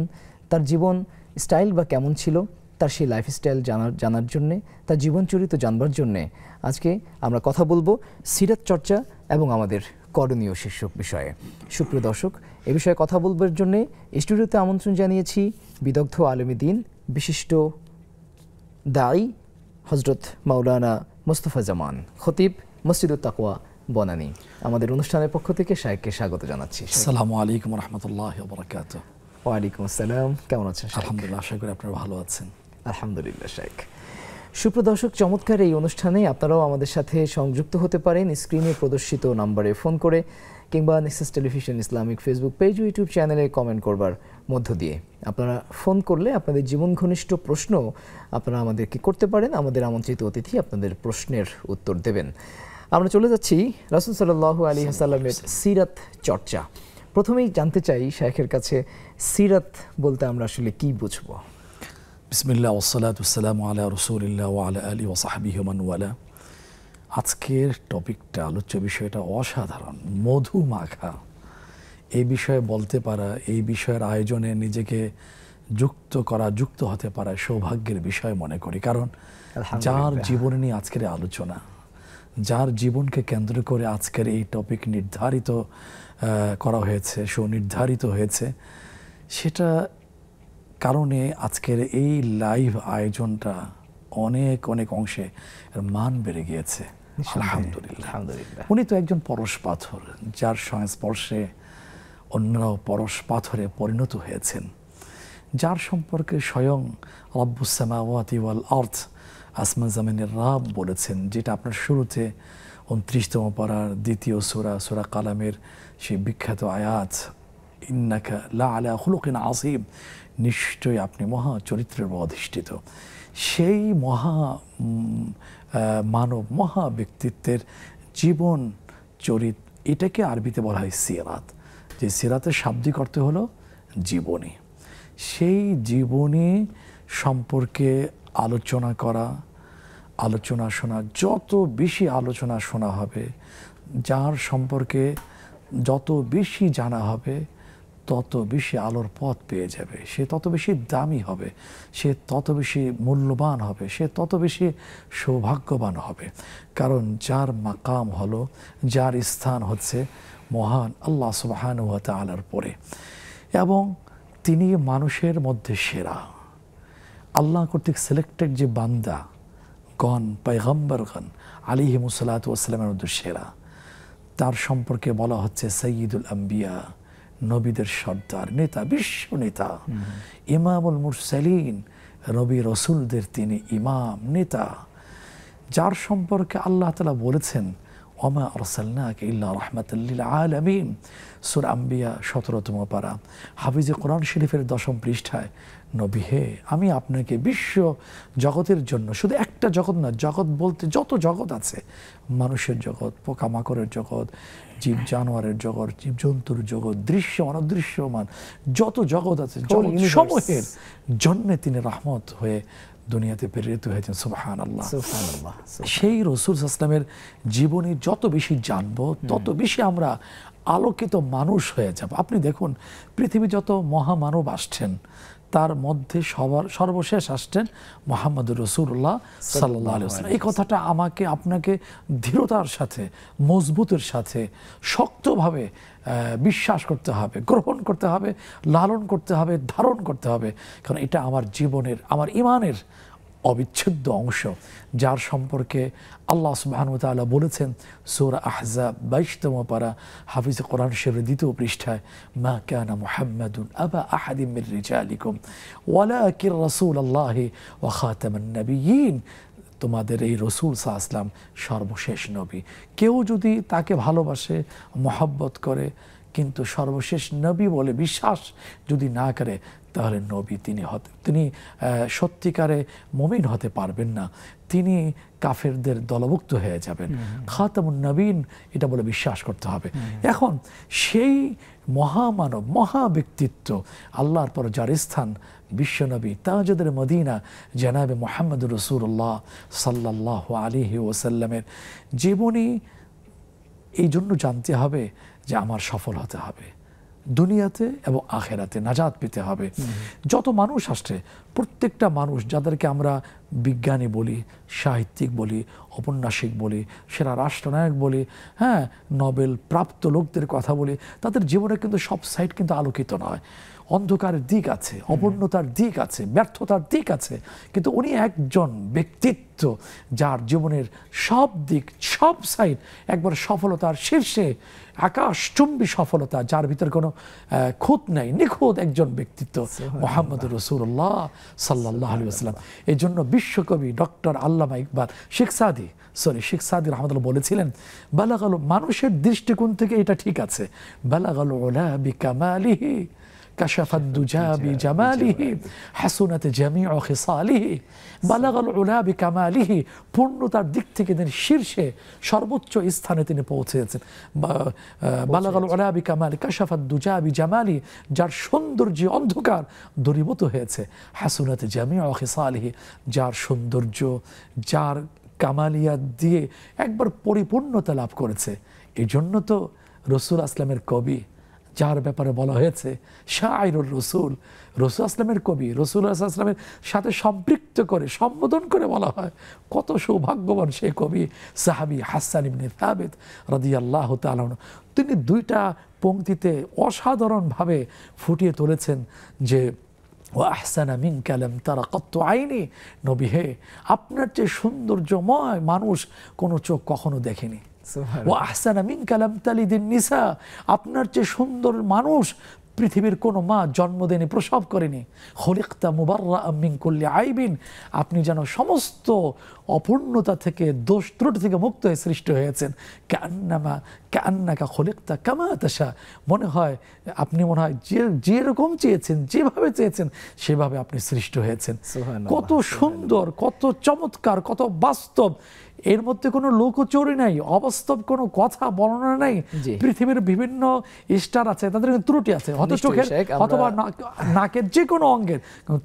তার জীবন স্টাইল বা কেমন ছিল, তার সেই লাইফস্টাইল জানার জন্যে, তার জীবনচরিত জানবার জন্যে আজকে আমরা কথা বলবো সিরাত চর্চা এবং আমাদের করণীয় শীর্ষক বিষয়ে। সুপ্রিয় দর্শক, এ বিষয়ে কথা বলবার জন্যে স্টুডিওতে আমন্ত্রণ জানিয়েছি বিদগ্ধ আলেমে দ্বীন, বিশিষ্ট দাঈ হযরত মাওলানা মোস্তফা জামান, খতিব মসজিদুত তাকওয়া বনানী। আমাদের অনুষ্ঠানের পক্ষ থেকে শাইখকে স্বাগত জানাচ্ছি। আসসালামু আলাইকুম ওয়া রাহমাতুল্লাহি ওয়া বারাকাতুহু। ওয়ালাইকুম আসসালাম, কেমন আছেন? আলহামদুলিল্লাহ, আশা করি আপনারা ভালো আছেন। আলহামদুলিল্লাহ শাইখ। সুপ্রিয় দর্শক, চমৎকার এই অনুষ্ঠানে আপনারাও আমাদের সাথে সংযুক্ত হতে পারেন স্ক্রিনে প্রদর্শিত নম্বরে ফোন করে, কিংবা Nexus television Islamic Facebook page ও ইউটিউব চ্যানেলে কমেন্ট করবার মধ্য দিয়ে। আপনারা ফোন করলে আপনাদের জীবন ঘনিষ্ঠ প্রশ্ন আপনারা আমাদেরকে করতে পারেন, আমাদের আমন্ত্রিত অতিথি আপনাদের প্রশ্নের উত্তর দেবেন। আমরা চলে যাচ্ছি রাসূল সাল্লাল্লাহু আলাইহি ওয়াসাল্লামের সিরাত চর্চা। প্রথমেই জানতে চাই শাইখের কাছে, সিরাত বলতে আমরা আসলে কি বুঝবো? বিসমিল্লাহ ওয়াসসালাতু ওয়াসসালামু আলা রাসূলিল্লাহ ওয়া আলা আলিহি ওয়া সাহবিহি ওয়া মান ওয়ালা। আজকের টপিকটা, আলোচ্য বিষয়টা অসাধারণ, মধু মাখা। এই বিষয়ে বলতে পারা, এই বিষয়ের আয়োজনে নিজেকে যুক্ত হতে পারা সৌভাগ্যের বিষয় মনে করি। কারণ যার জীবনে নিয়ে আজকের আলোচনা, যার জীবনকে কেন্দ্র করে আজকের এই টপিক নির্ধারিত করা হয়েছে, সুনির্ধারিত হয়েছে, সেটা কারণে আজকের এই লাইভ আয়োজনটা অনেক অনেক অংশে মান বেড়ে গিয়েছে। আলহামদুলিল্লাহ। উনি তো একজন পরশ পাথর, যার সংস্পর্শে অন্যরাও পরশ পাথরে পরিণত হয়েছেন, যার সম্পর্কে স্বয়ং রব্বুস সামাওয়াতি ওয়াল আরদ, আসমান জামিনের রাব বলেছেন, যেটা আপনার শুরুতে 29তম পারার দ্বিতীয় সূরা কালামের সেই বিখ্যাত আয়াত, ইন্নাকা লাআলা খুলুকিন আযীম, নিশ্চয়ই আপনি মহা চরিত্রের অধিষ্ঠিত। সেই মানব মহা ব্যক্তিত্বের জীবন চরিত, এটাকে আরবিতে বলা হয় সিরাত। যে সিরাতের শাব্দিক অর্থ হলো জীবনী। সেই জীবনী সম্পর্কে আলোচনা করা, আলোচনা শোনা, যত বেশি আলোচনা শোনা হবে, যার সম্পর্কে যত বেশি জানা হবে, তত বেশি আলোর পথ পেয়ে যাবে, সে তত বেশি দামি হবে, সে তত বেশি মূল্যবান হবে, সে তত বেশি সৌভাগ্যবান হবে। কারণ যার মাকাম হলো, যার স্থান হচ্ছে মহান আল্লাহ সুবহানাহু ওয়া তাআলার পরে, এবং তিনি মানুষের মধ্যে সেরা, আল্লাহ কর্তৃক সিলেক্টেড যে বান্দা গণ, পয়গম্বরগণ আলাইহিমুস সালাতু ওয়াস সালামের মধ্যে সেরা। তার সম্পর্কে বলা হচ্ছে সাইয়্যিদুল আম্বিয়া, নবীদের সর্দার, নেতা, বিশ্ব নেতা, ইমামুল মুরসালিন, নবী রসুলদের তিনি ইমাম, নেতা, যার সম্পর্কে আল্লাহ তাআলা বলেছেন, ওমা আরসালনাকা ইল্লা রাহমাতাল লিল আলামিন, সূরা আম্বিয়া 17তম পারা, হাফিজে কোরআন শরীফের 10ম পৃষ্ঠায়, নবী হে, আমি আপনাকে বিশ্ব জগতের জন্য, শুধু একটা জগৎ না, জগৎ বলতে যত জগৎ আছে, মানুষের জগৎ, পোকামাকড়ের জগৎ, জীব জানোয়ারের জগৎ, জীবজন্তুর জগৎ, দৃশ্যমান অদৃশ্যমান যত জগৎ আছে, সমূহের জন্যে তিনি রহমত হয়ে দুনিয়াতে প্রেরিত হয়েছেন। সুবহানাল্লাহ। সেই রাসূল সাল্লাল্লাহু আলাইহি ওয়াসাল্লামের জীবনী যত বেশি জানবো, তত বেশি আমরা আলোকিত মানুষ হয়ে যাব। আপনি দেখুন, পৃথিবী যত মহামানব আসছেন, তার মধ্যে সর্বশেষ আসছেন মুহাম্মদুর রাসূলুল্লাহ সাল্লাল্লাহু আলাইহি ওয়াসাল্লাম। এই কথাটা আমাকে আপনাকে দৃঢ়তার সাথে, মজবুতের সাথে, শক্তভাবে বিশ্বাস করতে হবে, গ্রহণ করতে হবে, লালন করতে হবে, ধারণ করতে হবে। কারণ এটা আমার জীবনের, আমার ঈমানের অবিচ্ছেদ্য অংশ, যার সম্পর্কে আল্লাহ সুবহানাহু ওয়া তাআলা বলেছেন সূরা আহজাব 22তম পারা, হাফিজে কোরআন শরীফের 2য় পৃষ্ঠায়, মা কানা মুহাম্মাদুন আবা আহাদিন মির রিজালিকুম ওয়ালাকিন রাসূলুল্লাহি ওয়া খাতামান নাবিয়্যিন, তোমাদের এই রাসূল সাল্লাল্লাহু আলাইহি ওয়াসাল্লাম সর্বশেষ নবী। কেউ যদি তাকে ভালোবাসে, মহব্বত করে, কিন্তু সর্বশেষ নবী বলে বিশ্বাস যদি না করে তাহলে নবী তিনি সত্যিকারে মুমিন হতে পারবেন না, তিনি কাফেরদের দলভুক্ত হয়ে যাবেন। খাতামুন নবীন এটা বলে বিশ্বাস করতে হবে। এখন সেই মহামানব মহা ব্যক্তিত্ব আল্লাহর পর যার স্থান বিশ্বনবী তাজুদের মদিনা জনাবে মুহাম্মদুর রাসূলুল্লাহ সাল্লাল্লাহু আলাইহি ওয়াসাল্লামের জীবনী এই জন্য জানতে হবে যে আমার সফল হতে হবে দুনিয়াতে এবং আখেরাতে, নাজাত পেতে হবে। যত মানুষ আসছে প্রত্যেকটা মানুষ যাদেরকে আমরা বিজ্ঞানী বলি, সাহিত্যিক বলি, ঔপন্যাসিক বলি, সেরা রাষ্ট্রনায়ক বলি, হ্যাঁ, নোবেল প্রাপ্ত লোকদের কথা বলি, তাদের জীবনে কিন্তু সব সাইড কিন্তু আলোকিত নয়। অন্ধকারের দিক আছে, অপূর্ণতার দিক আছে, ব্যর্থতার দিক আছে, কিন্তু উনি একজন ব্যক্তিত্ব যার জীবনের সব দিক সব সাইড একবার সফলতার শীর্ষে, আকাশচুম্বী সফলতা, যার ভিতর কোনো খুঁত নেই, নিখুঁত একজন ব্যক্তিত্ব মুহাম্মদুর রাসূলুল্লাহ সাল্লাল্লাহু আলাইহি ওয়াসাল্লাম। এই জন্য বিশ্বকবি ডক্টর আল্লামা ইকবাল শেখ সাদি রাহমাতুল্লাহ বলেছিলেন, বালাগাল, মানুষের দৃষ্টিকোণ থেকে এটা ঠিক আছে, বালাগাল উলা বিকামালিহি কাশাফাদ দুজা বিজামালিহি হাসুনাত জামিউ খিসালিহি। বালাগাল উলা বিকামালিহি, পূর্ণতার দিক থেকে তিনি শীর্ষে সর্বোচ্চ স্থানে তিনি পৌঁছেছেন। বালাগাল উলা বিকামালি কাশাফাদ দুজা বিজামালি, যার সৌন্দর্য অন্ধকার দূরীভূত হয়েছে। হাসুনাত জামিউ খিসালিহি, যার সৌন্দর্য, যার কামালিয়াত দিয়ে একবার পরিপূর্ণতা লাভ করেছে। এই জন্য তো রসুল আসলামের কবি, যার ব্যাপারে বলা হয়েছে শায়রুর রসুল, রসুল আসলামের কবি, রসুল আসলামের সাথে সম্পৃক্ত করে সম্বোধন করে বলা হয়, কত সৌভাগ্যবান সেই কবি সাহাবী হাসান ইবনে সাবিত রাদিয়াল্লাহু তাআলা। তিনি দুইটা পংক্তিতে অসাধারণভাবে ফুটিয়ে তুলেছেন যে ও আহসানা মিনকা লাম তারা কত্তু আইনি, নবী হে, আপনার যে সৌন্দর্যময় মানুষ কোনো চোখ কখনো দেখেনি। ও আহসানা মিনকা লাম তালিদিন নিসা, আপনার যে সুন্দর মানুষ পৃথিবীর কোনো মা জন্ম দেয়নি, প্রসব করেনি। খলিকতা মুবাররাআম মিন কুল্লি আইবিন, আপনি যেন সমস্ত অপূর্ণতা থেকে, দোষ ত্রুটি থেকে মুক্ত হয়ে সৃষ্টি হয়েছেন। কান্নাকা খলিকতা কামা তাশা, মনে হয় আপনি মনে হয় যেরকম চেয়েছেন, যেভাবে চেয়েছেন সেভাবে আপনি সৃষ্টি হয়েছেন। কত সুন্দর, কত চমৎকার, কত বাস্তব, এর মধ্যে কোনো লোকচুরি নাই, অবাস্তব কোনো কথা বর্ণনা নাই। পৃথিবীর বিভিন্ন স্টার আছে, তাদের ত্রুটি আছে, হয়তো চোখের অথবা নাকের যে কোনো অঙ্গের,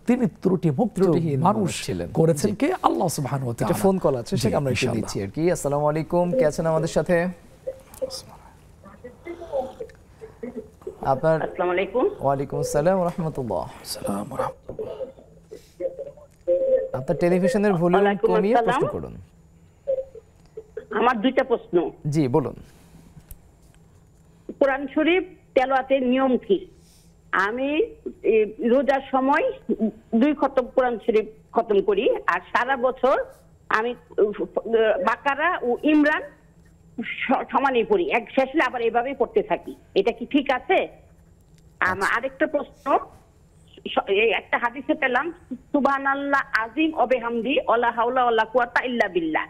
তিনি ত্রুটি মুক্ত মানুষ করেছেন কে? আল্লাহ সুবহানাহু ওয়া তাআলা। ফোন কল আছে, সেটা আমরা একটু দিচ্ছি আর কি। আসসালামু আলাইকুম, কে আছেন আমাদের সাথে? আপনার আসসালামু আলাইকুম। ওয়ালাইকুম আসসালাম ওয়া রাহমাতুল্লাহ। আপনার টেলিভিশনের ভলিউম কমিয়ে প্রশ্ন করুন। আমার দুইটা প্রশ্ন। জি বলুন। কোরআন শরীফ তেলাওয়াতের নিয়ম কি? আমি রোজার সময় 2 খতম কোরআন শরীফ খতম করি, আর সারা বছর আমি বাকারা ও ইমরান সমানই পড়ি, এক শেষ হলে আবার এভাবেই পড়তে থাকি। এটা কি ঠিক আছে? আরেকটা প্রশ্ন, একটা হাদিসে পেলাম সুবহানাল্লাহ আযীম ওয়া বিহামদি ওয়ালা হাওলা ওয়ালা কুওয়াতা ইল্লা বিল্লাহ,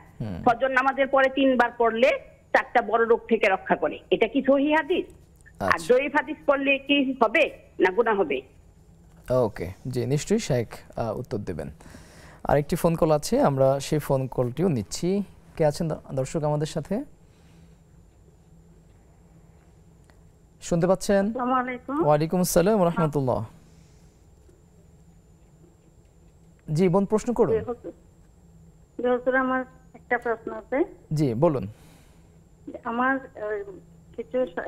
ফজর নামাজের পরে 3 বার পড়লে 4টা বড় রোগ থেকে রক্ষা করে। এটা কি সহিহ হাদিস? আর জয়ীফ হাদিস পড়লে কি হবে না গুনাহ হবে? ওকে, জি নিশ্চয়ই শেখ উত্তর দেবেন। আরেকটি ফোন কল আছে, আমরা সেই ফোন কলটিও নিচ্ছি। কে আছেন দর্শক আমাদের সাথে? শুনতে পাচ্ছেন? আসসালামু আলাইকুম। ওয়ালাইকুম আসসালাম ওয়া রাহমাতুল্লাহ। জি বোন, প্রশ্ন করুন। হুজুর, আমার একটা প্রশ্ন আছে। জি বলুন। আমার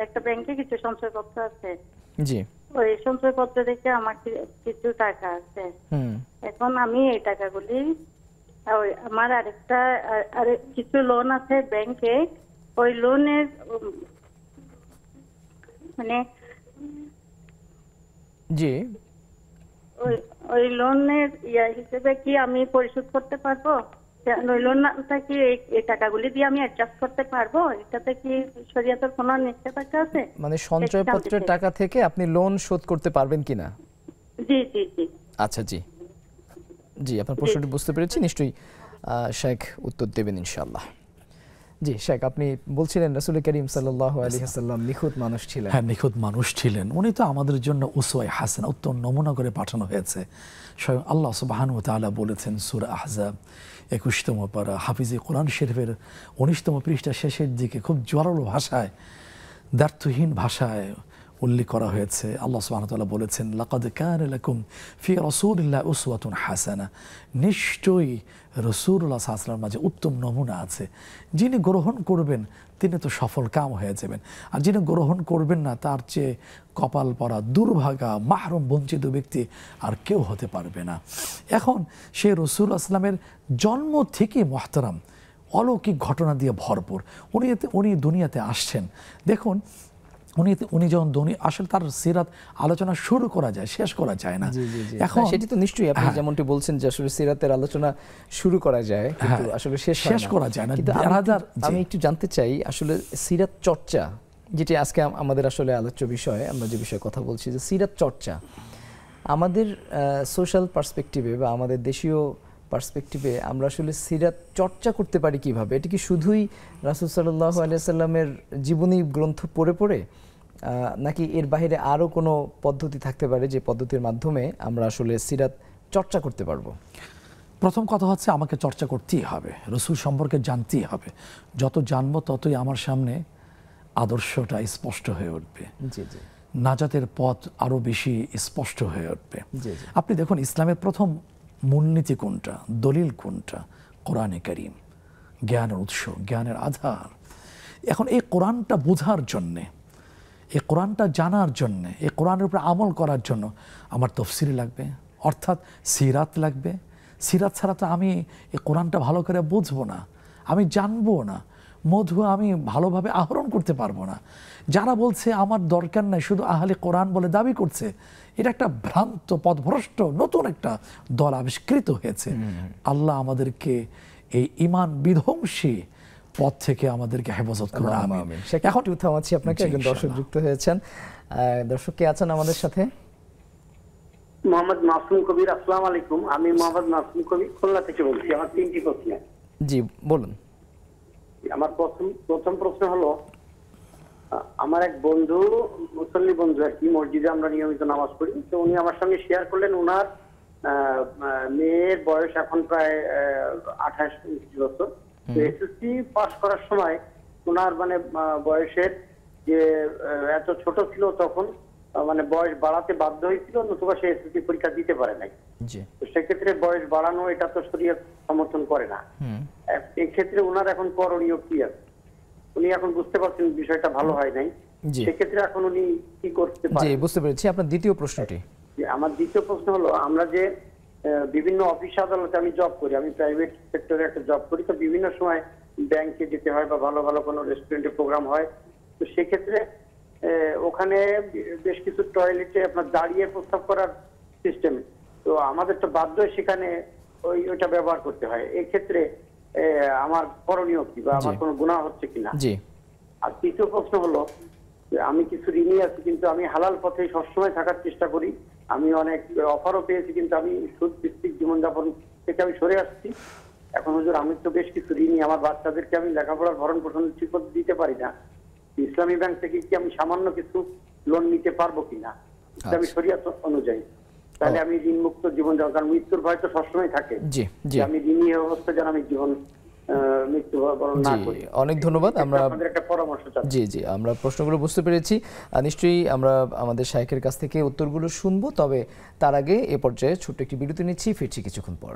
একটা ব্যাংকে কিছু সঞ্চয়পত্র আছে। জি। ওই সঞ্চয়পত্র থেকে আমার কিছু টাকা আছে। এখন আমি এই টাকাগুলি, আমার আরেকটা কিছু লোন আছে ব্যাংকে, ওই লোনের মানে জি ওই লোনের হিসেবে কি আমি পরিশোধ করতে পারবো? ওই লোনটা কি এই টাকাগুলি দিয়ে আমি অ্যাডজাস্ট করতে পারবো? এটাতে কি শরীয়তের কোনো নিষেধাজ্ঞা আছে? মানে সঞ্চয়পত্রের টাকা থেকে আপনি লোন শোধ করতে পারবেন কিনা? জি জি জি। আচ্ছা, জি জি, আপনার প্রশ্নটি বুঝতে পেরেছি। নিশ্চয়ই শেখ উত্তর দেবেন ইনশাআল্লাহ। জি শেখ, আপনি বলছিলেন রাসূল করিম সাল্লাল্লাহু আলাইহি ওয়াসাল্লাম নিখুঁত মানুষ ছিলেন। হ্যাঁ, নিখুঁত মানুষ ছিলেন। উনি তো আমাদের জন্য উসওয়ায়ে হাসানা, উত্তম নমুনা করে পাঠানো হয়েছে। স্বয়ং আল্লাহ সুবহানাহু ওয়া তাআলা বলেছেন সূরা আহজাব 21তম পারা হাফিজে কোরআন শরীফের 19তম পৃষ্ঠা শেষের দিকে খুব জোরালো ভাষায়, দ্ব্যর্থহীন ভাষায় উল্লেখ করা হয়েছে। আল্লাহ সুবহানাহু ওয়া তাআলা বলেছেন লাকাদ কানা লাকুম ফি রাসূলিল্লাহি উসওয়াতুন হাসানা, নিশ্চয়ই রাসূলুল্লাহ সাল্লাল্লাহু আলাইহি ওয়াসাল্লামের মাঝে উত্তম নমুনা আছে। যিনি গ্রহণ করবেন তিনি তো সফল কাম হয়ে যাবেন, আর যিনি গ্রহণ করবেন না তার চেয়ে কপাল পরা, দুর্ভাগা, মাহরুম, বঞ্চিত ব্যক্তি আর কেউ হতে পারবে না। এখন সেই রাসূলুল্লাহ সাল্লাল্লাহু আলাইহি ওয়াসাল্লামের জন্ম থেকে মুহতারাম অলৌকিক ঘটনা দিয়ে ভরপুর। উনি দুনিয়াতে আসছেন। দেখুন, উনি যখন আসলে তার সিরাত আলোচনা শুরু করা যায়, শেষ করা যায় না। এখন সেটি তো নিশ্চয়ই আপনি যেমনটি বলছেন যে আসলে সিরাতের আলোচনা শুরু করা যায় কিন্তু আসলে শেষ করা যায় না। কিন্তু আমি একটু জানতে চাই আসলে সিরাত চর্চা, যেটি আজকে আমাদের আসলে আলোচ্য বিষয়, আমরা যে বিষয়ে কথা বলছি যে সিরাত চর্চা আমাদের সোশ্যাল পার্সপেক্টিভে বা আমাদের দেশীয় পার্সপেক্টিভে আমরা আসলে সিরাত চর্চা করতে পারি কিভাবে? এটা কি শুধুই রাসূল সাল্লাল্লাহু আলাইহি ওয়াসাল্লামের জীবনী গ্রন্থ পড়ে পড়ে, নাকি এর বাইরে আরও কোনো পদ্ধতি থাকতে পারে যে পদ্ধতির মাধ্যমে আমরা আসলে সিরাত চর্চা করতে পারবো? প্রথম কথা হচ্ছে আমাকে চর্চা করতেই হবে, রাসূল সম্পর্কে জানতেই হবে। যত জানবো ততই আমার সামনে আদর্শটা স্পষ্ট হয়ে উঠবে, জি জি, নাজাতের পথ আরও বেশি স্পষ্ট হয়ে উঠবে। জি জি। আপনি দেখুন ইসলামের প্রথম মূলনীতি কোনটা, দলিল কোনটা? কোরআনে কারীম, জ্ঞানের উৎস, জ্ঞানের আধার। এখন এই কোরআনটা বোঝার জন্যে, এই কোরআনটা জানার জন্যে, এই কোরআনের উপরে আমল করার জন্য আমার তাফসীর লাগবে, অর্থাৎ সিরাত লাগবে। সিরাত ছাড়া তো আমি এই কোরআনটা ভালো করে বুঝবো না, আমি জানবো না, মধু আমি ভালোভাবে আহরণ করতে পারবো না। যারা বলছে আমার দরকার নাই, শুধু আহলে কোরআন বলে দাবি করছে, এটা একটা ভ্রান্ত, পথভ্রষ্ট নতুন একটা দল আবিষ্কৃত হয়েছে। আল্লাহ আমাদেরকে এই ঈমান বিধ্বংসী পথ থেকে আমাদেরকে হেফাজত করুন, আমিন। এখন একটু থামাচ্ছি আপনাকে, একজন দর্শক যুক্ত হয়েছেন। দর্শক কে আছেন আমাদের সাথে? মোহাম্মদ মাসুম কবির। আসসালামু আলাইকুম, আমি মোহাম্মদ মাসুম কবির, খুলনা থেকে বলছি। আমার 3টি প্রশ্ন। জি বলুন। আমার প্রথম প্রশ্ন হলো, আমার এক বন্ধু, মুসল্লি বন্ধু আর কি, মসজিদে আমরা নিয়মিত নামাজ পড়ি, তো উনি আমার সঙ্গে শেয়ার করলেন ওনার মেয়ের বয়স এখন প্রায় 28-29 বছর। তো এসএসসি পাস করার সময় ওনার মানে বয়সের যে এত ছোট ছিল তখন মানে বয়স বাড়াতে বাধ্য হয়েছিল, নতুবা সে এসএসসি পরীক্ষা দিতে পারে নাই। তো সেক্ষেত্রে বয়স বাড়ানো এটা তো শরীয়ত সমর্থন করে না। এক্ষেত্রে ওনার এখন করণীয় কি আছে? উনি এখন বুঝতে পারছেন বিষয়টা ভালো হয় নাই, সেক্ষেত্রে এখন উনি কি করতে পারেন? জি বুঝতে পেরেছি। আপনার দ্বিতীয় প্রশ্নটি? আমার দ্বিতীয় প্রশ্ন হলো, আমরা যে বিভিন্ন অফিস আদালতে আমি জব করি, আমি প্রাইভেট সেক্টরে একটা জব করি, তো বিভিন্ন সময় ব্যাংকে যেতে হয় বা ভালো ভালো কোনো রেস্টুরেন্টে প্রোগ্রাম হয়, তো সেক্ষেত্রে ওখানে বেশ কিছু টয়লেটে আপনার দাঁড়িয়ে প্রস্তাব করার সিস্টেম, তো আমাদের তো বাধ্য সেখানে ওইটা ব্যবহার করতে হয়। এক্ষেত্রে আমার করণীয় কি বা আমার কোনো গুনাহ হচ্ছে কিনা? জি। আর তৃতীয় প্রশ্ন হলো, আমি কিছু ঋণী আছি কিন্তু আমি হালাল পথে সবসময় থাকার চেষ্টা করি, আমি অনেক অফারও পেয়েছি কিন্তু আমি সুদ ভিত্তিক জীবনযাপন থেকে আমি সরে আসছি। এখন হুজুর আমি তো বেশ কিছু ঋণী, আমার বাচ্চাদেরকে আমি লেখাপড়ার ভরণ পোষণ ঠিক মতো দিতে পারি না, ইসলামী ব্যাংক থেকে কি আমি সামান্য কিছু লোন নিতে পারবো কিনা ইসলামী শরিয়ত অনুযায়ী? তাহলে আমি ঋণ মুক্ত জীবন যাপন, কারণ মৃত্যুর ভয় তো সবসময় থাকে, আমি ঋণী অবস্থা যেন আমি জীবন মৃত্যুবরণ না করি। অনেক ধন্যবাদ। আমরা আপনাদের একটা পরামর্শ চাচ্ছি। জি জি, আমরা প্রশ্নগুলো বুঝতে পেরেছি। নিশ্চয়ই আমরা আমাদের শাইখের কাছ থেকে উত্তরগুলো শুনবো, তবে তার আগে এ পর্যায়ে ছোট্ট একটি বিরতি নিচ্ছি, ফিরছি কিছুক্ষণ পর।